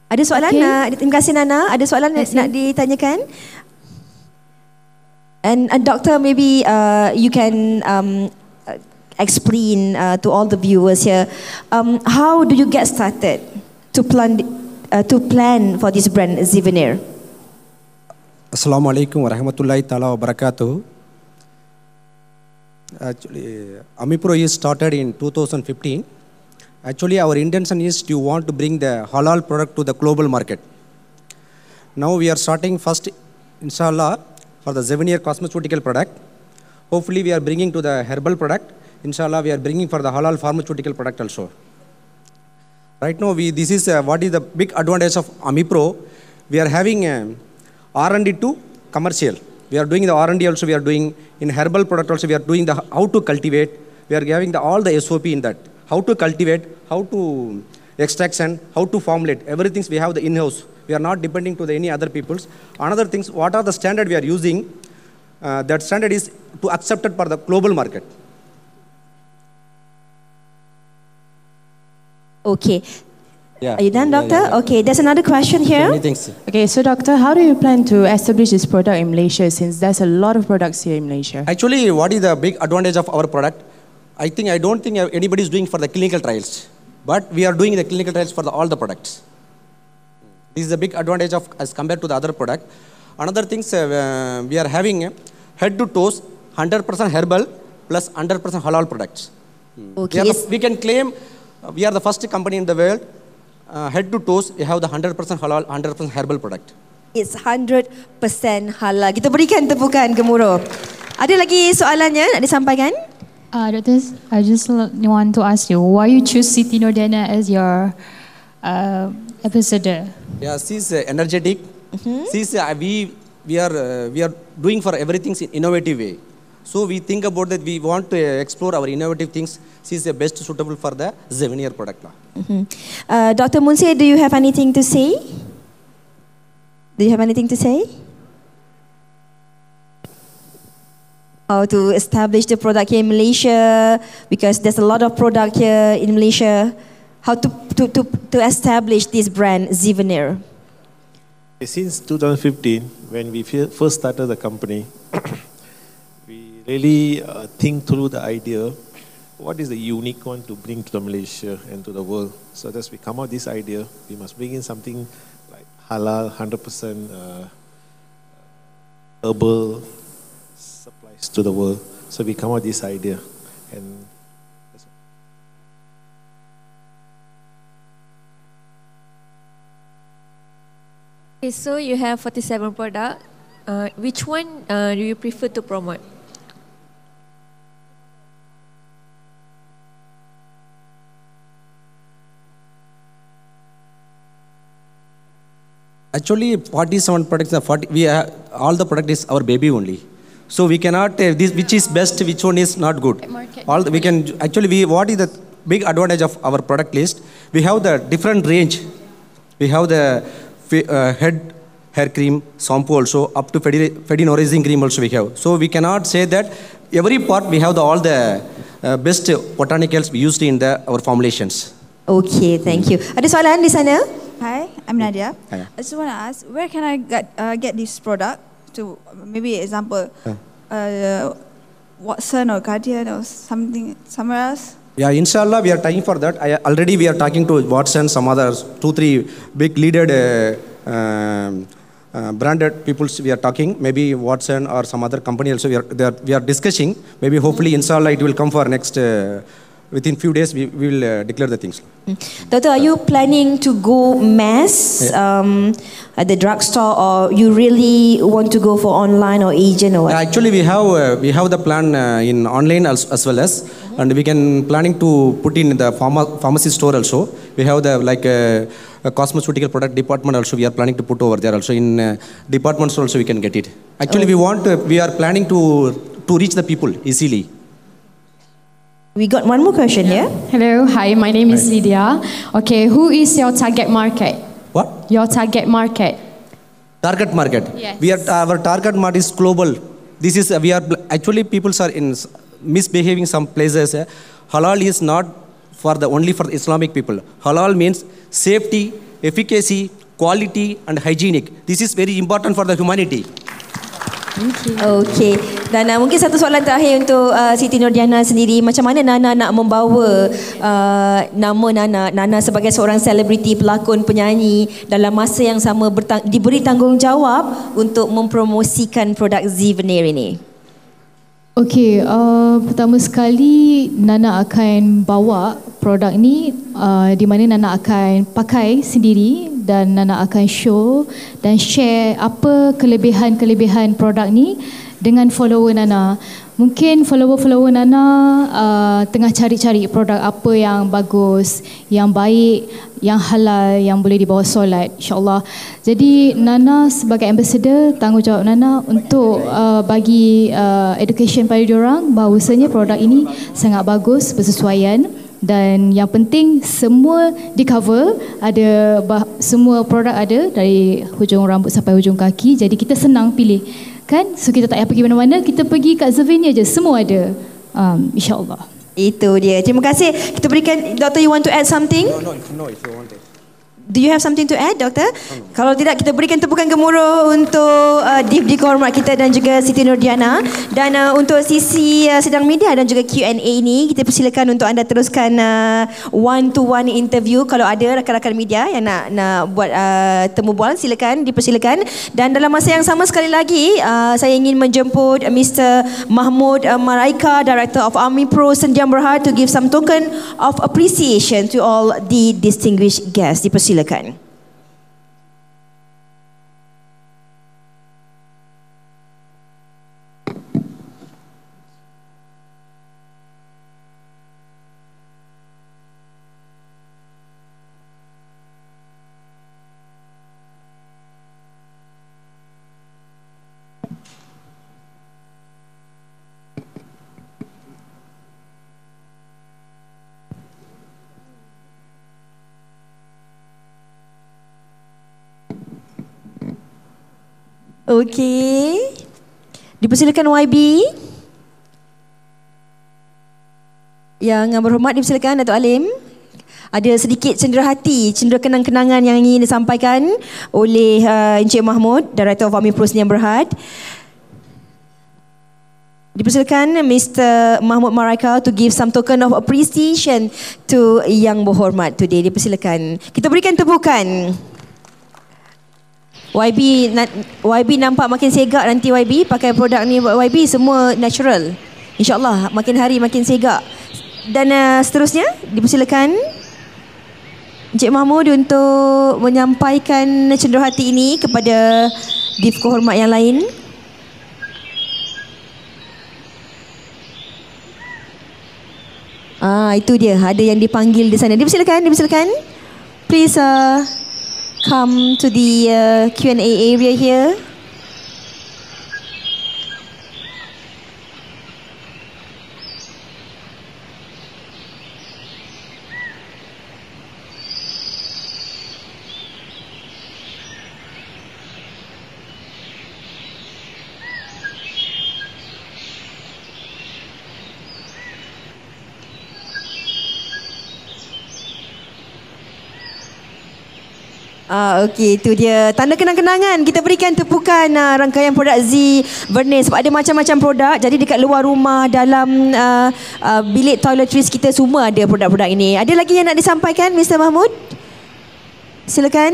Ada soalan? Terima kasih Nana. Ada soalan nak ditanyakan? And doctor, maybe you can explain to all the viewers here, how do you get started to plan for this brand Ziviner? Assalamualaikum warahmatullahi taala wabarakatuh. Actually, AmiPro is started in 2015. Actually, our intention is to want to bring the halal product to the global market. Now we are starting first, inshallah, for the Ziviner cosmeceutical product. Hopefully we are bringing to the herbal product. Inshallah we are bringing for the halal pharmaceutical product also. Right now this is what is the big advantage of AmiPro. We are having R&D to commercial. We are doing the R&D also, we are doing in herbal product also, we are doing the how to cultivate. We are having all the SOP in that. How to cultivate, how to extraction, how to formulate. Everything we have the in-house. We are not depending to any other peoples. Another things, what are the standard we are using? That standard is to accepted for the global market. Okay. Yeah. Are you done, doctor? Yeah. Okay, there's another question here. Many things. Okay, so doctor, how do you plan to establish this product in Malaysia, since there's a lot of products here in Malaysia? Actually, what is the big advantage of our product? I don't think anybody is doing for the clinical trials, but we are doing the clinical trials for all the products. This is a big advantage of as compared to the other product. Another thing, we are having head to toes 100% herbal plus 100% halal products. Okay. We can claim we are the first company in the world. Head to toes, we have the 100% halal, 100% herbal product. It's 100% halal. Kita berikan tepukan gemuruh. Ada lagi soalannya nak disampaikan? Doctor, I just want to ask you, why you choose Siti Nordana as your ambassador? Yeah, she's energetic. She's we are doing for everything in innovative way. So we think about that. We want to explore our innovative things. She's the best suitable for the Ziviner product. Dr. Munsi, do you have anything to say? Do you have anything to say? How to establish the product here in Malaysia, because there's a lot of product here in Malaysia. How to establish this brand Ziviner? Since 2015, when we first started the company, we really think through the idea, what is the unique one to bring to Malaysia and to the world. So as we come out with this idea, we must bring in something like halal, 100% herbal supplies to the world. So we come out with this idea. And okay, so you have 47 products. Which one do you prefer to promote? Actually, 47 products, all the product is our baby only. So we cannot, this which is best, which one is not good. What is the big advantage of our product list? We have the different range. We have the hair cream, shampoo also, up to Fedi nourishing cream also we have. So we cannot say that every part we have all the best botanicals we used in our formulations. Okay, thank you. Ada soalan di sana? Hi, I'm Nadia. Hi. I just want to ask, where can I get this product? To maybe example, Watson or Guardian or something somewhere else. Yeah, inshallah, we are trying for that. Already we are talking to Watson, some others, 2-3 big leaded branded people. We are talking. Maybe Watson or some other company also. We are discussing. Maybe hopefully, inshallah, it will come for next. Within few days, we will declare the things. Doctor, are you planning to go mass at the drugstore, or you really want to go for online or agent or what? Actually, we have the plan in online as well as, and we can planning to put in the pharmacy store also. We have the a cosmeceutical product department also. We are planning to put over there also. In departments also we can get it. Actually, we are planning to reach the people easily. We got one more question here. Hello, hi, my name is Lydia. Okay, who is your target market? What? Your target market. Target market. Yes. Our target market is global. This is actually people are misbehaving some places. Halal is not only for the Islamic people. Halal means safety, efficacy, quality, and hygienic. This is very important for the humanity. Okay. Dan mungkin satu soalan terakhir untuk Siti Nordiana sendiri. Macam mana Nana nak membawa nama Nana sebagai seorang selebriti, pelakon, penyanyi dalam masa yang sama diberi tanggungjawab untuk mempromosikan produk Ziveneer ini? Okey, pertama sekali Nana akan bawa produk ni di mana Nana akan pakai sendiri dan Nana akan show dan share apa kelebihan-kelebihan produk ni dengan follower Nana. Mungkin follower Nana tengah cari-cari produk apa yang bagus, yang baik, yang halal, yang boleh dibawa solat, insyaAllah. Jadi Nana sebagai ambassador, tanggungjawab Nana untuk bagi education pada diorang bahawasanya produk ini sangat bagus, bersesuaian. Dan yang penting semua di cover, ada semua produk ada dari hujung rambut sampai hujung kaki. Jadi kita senang pilih kan, so kita tak payah pergi mana-mana, kita pergi kat Ziveneer je, semua ada, insyaAllah. Itu dia. Terima kasih. Kita berikan, Doctor, you want to add something? No, if you want it. Do you have something to add, Doktor? Kalau tidak, kita berikan tepukan gemuruh untuk Div Kehormat kita dan juga Siti Nordiana. Dan untuk sisi sidang media dan juga Q&A ini, kita persilakan untuk anda teruskan one-to-one interview. Kalau ada rakan-rakan media yang nak buat temu bual, dipersilakan. Dan dalam masa yang sama, sekali lagi, saya ingin menjemput Mr. Mahmud Maraika, Director of Army Pro Sdn Bhd, to give some token of appreciation to all the distinguished guests. Dipersilakan. Okey. Dipersilakan YB. Yang berhormat dipersilakan Datuk Alim. Ada sedikit cendera kenang-kenangan yang ingin disampaikan oleh Encik Mahmud, Director of Army Pro Sdn Bhd. Dipersilakan Mr. Mahmud Maraika to give some token of appreciation to Yang Berhormat today. Dipersilakan. Kita berikan tepukan. YB nampak makin segak nanti YB pakai produk ni. YB semua natural, InsyaAllah makin hari makin segak. Dan seterusnya dipersilakan Encik Mahmud untuk menyampaikan cenderawati ini kepada Div Kehormat yang lain. Itu dia, ada yang dipanggil di sana. Dipersilakan. Please come to the Q&A area here. Okey, itu dia tanda kenang-kenangan. Kita berikan tepukan rangkaian produk Z Vernis sebab ada macam-macam produk. Jadi dekat luar rumah, dalam bilik toiletries kita semua ada produk-produk ini. Ada lagi yang nak disampaikan, Mr. Mahmud? Silakan.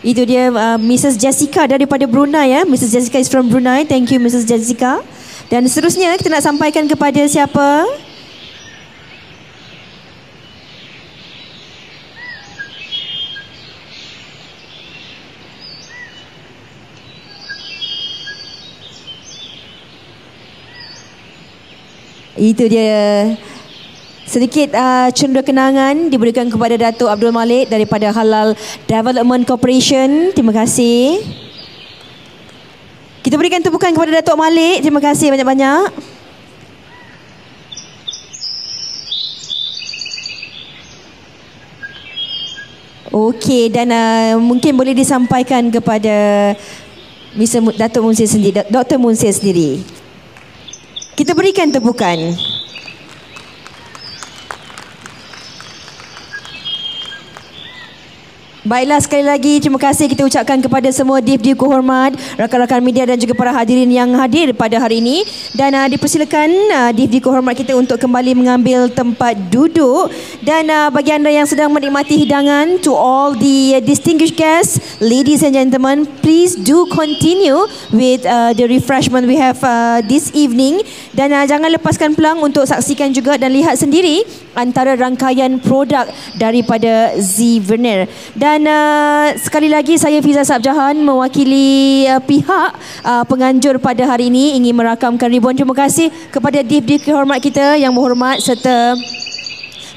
Itu dia Mrs. Jessica daripada Brunei ya. Mrs. Jessica is from Brunei. Thank you Mrs. Jessica. Dan seterusnya kita nak sampaikan kepada siapa? Itu dia. Sedikit cenderia kenangan diberikan kepada Datuk Abdul Malik daripada Halal Development Corporation. Terima kasih. Kita berikan tepukan kepada Datuk Malik. Terima kasih banyak-banyak. Okey, dan mungkin boleh disampaikan kepada Mr. Datuk Munsir sendiri, Dr. Munsir sendiri. Kita berikan tepukan. Baiklah, sekali lagi terima kasih kita ucapkan kepada semua div-div kehormat, rakan-rakan media dan juga para hadirin yang hadir pada hari ini. Dan dipersilakan div-div kehormat kita untuk kembali mengambil tempat duduk. Dan bagi anda yang sedang menikmati hidangan, to all the distinguished guests, ladies and gentlemen, please do continue with the refreshment we have this evening. Dan jangan lepaskan peluang untuk saksikan juga dan lihat sendiri antara rangkaian produk daripada Z Vernier. Dan sekali lagi saya Fiza Sabjahan mewakili pihak penganjur pada hari ini ingin merakamkan ribuan terima kasih kepada div-div kehormat kita yang berhormat serta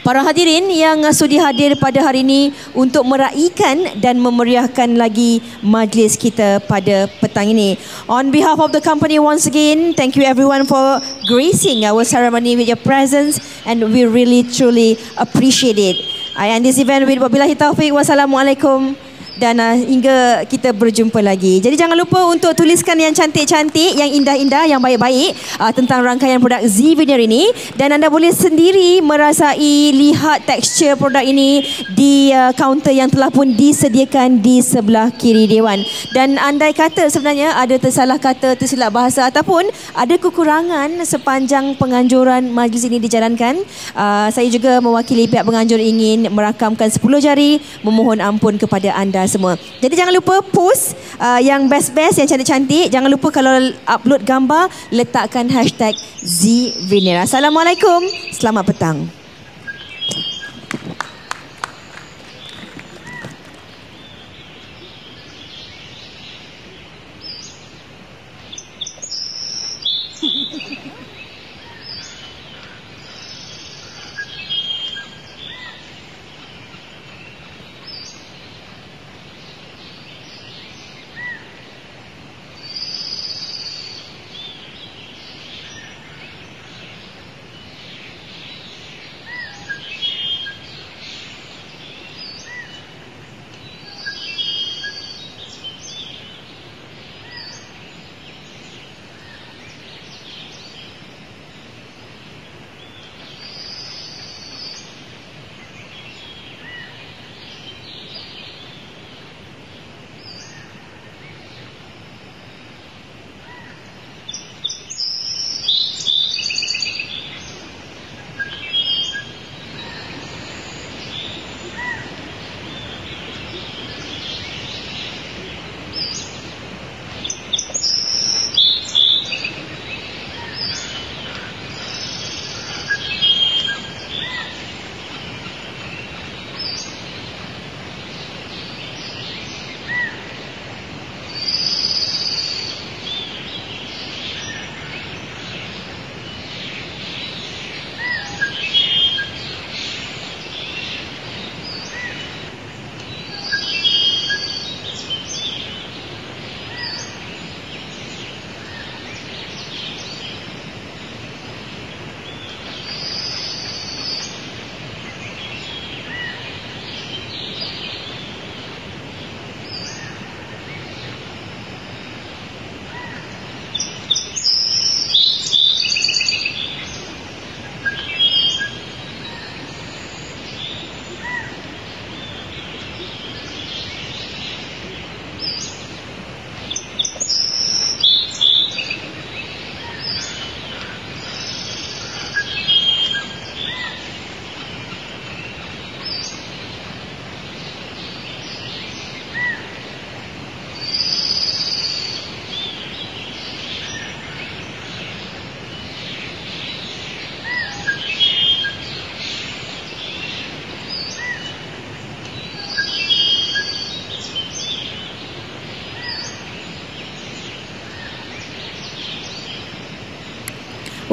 para hadirin yang sudi hadir pada hari ini untuk meraihkan dan memeriahkan lagi majlis kita pada petang ini. On behalf of the company once again, thank you everyone for gracing our ceremony with your presence and we really truly appreciate it. I end this event with wabillahi taufiq. Wassalamualaikum. Dan hingga kita berjumpa lagi. Jadi jangan lupa untuk tuliskan yang cantik-cantik, yang indah-indah, yang baik-baik tentang rangkaian produk Z Vernier ini. Dan anda boleh sendiri merasai, lihat tekstur produk ini di kaunter yang telah pun disediakan di sebelah kiri Dewan. Dan andai kata sebenarnya ada tersalah kata, tersilap bahasa ataupun ada kekurangan sepanjang penganjuran majlis ini dijalankan, saya juga mewakili pihak penganjur ingin merakamkan 10 jari memohon ampun kepada anda semua. Jadi jangan lupa post yang best-best, yang cantik-cantik. Jangan lupa kalau upload gambar, letakkan hashtag Z Vernier. Assalamualaikum. Selamat petang.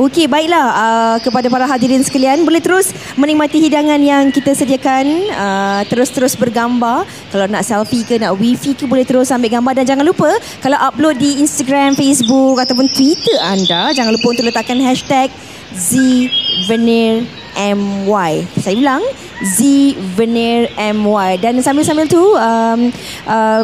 Okey, baiklah kepada para hadirin sekalian, boleh terus menikmati hidangan yang kita sediakan, terus-terus bergambar. Kalau nak selfie ke, nak wifi ke, boleh terus ambil gambar. Dan jangan lupa kalau upload di Instagram, Facebook ataupun Twitter anda, jangan lupa untuk letakkan hashtag #ZVeneerMY. Saya ulang, #ZVeneerMY. Dan sambil-sambil tu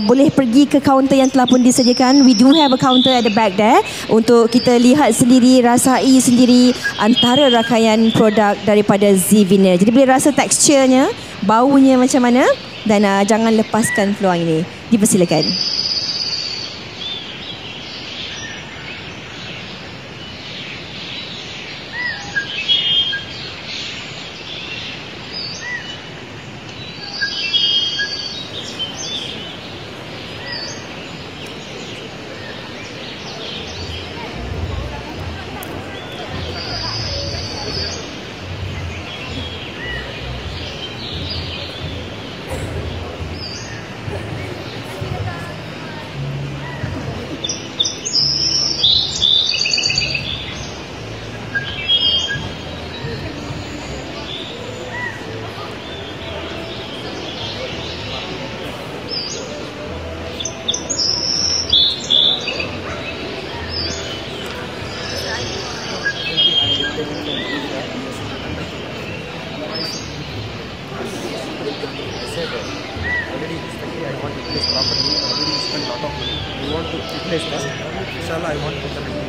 boleh pergi ke kaunter yang telah pun disediakan. We do have a counter at the back there untuk kita lihat sendiri, rasai sendiri antara rangkaian produk daripada ZVeneer. Jadi boleh rasa teksturnya, baunya macam mana. Dan jangan lepaskan peluang ini. Dipersilakan. Inshallah, I want to put them in.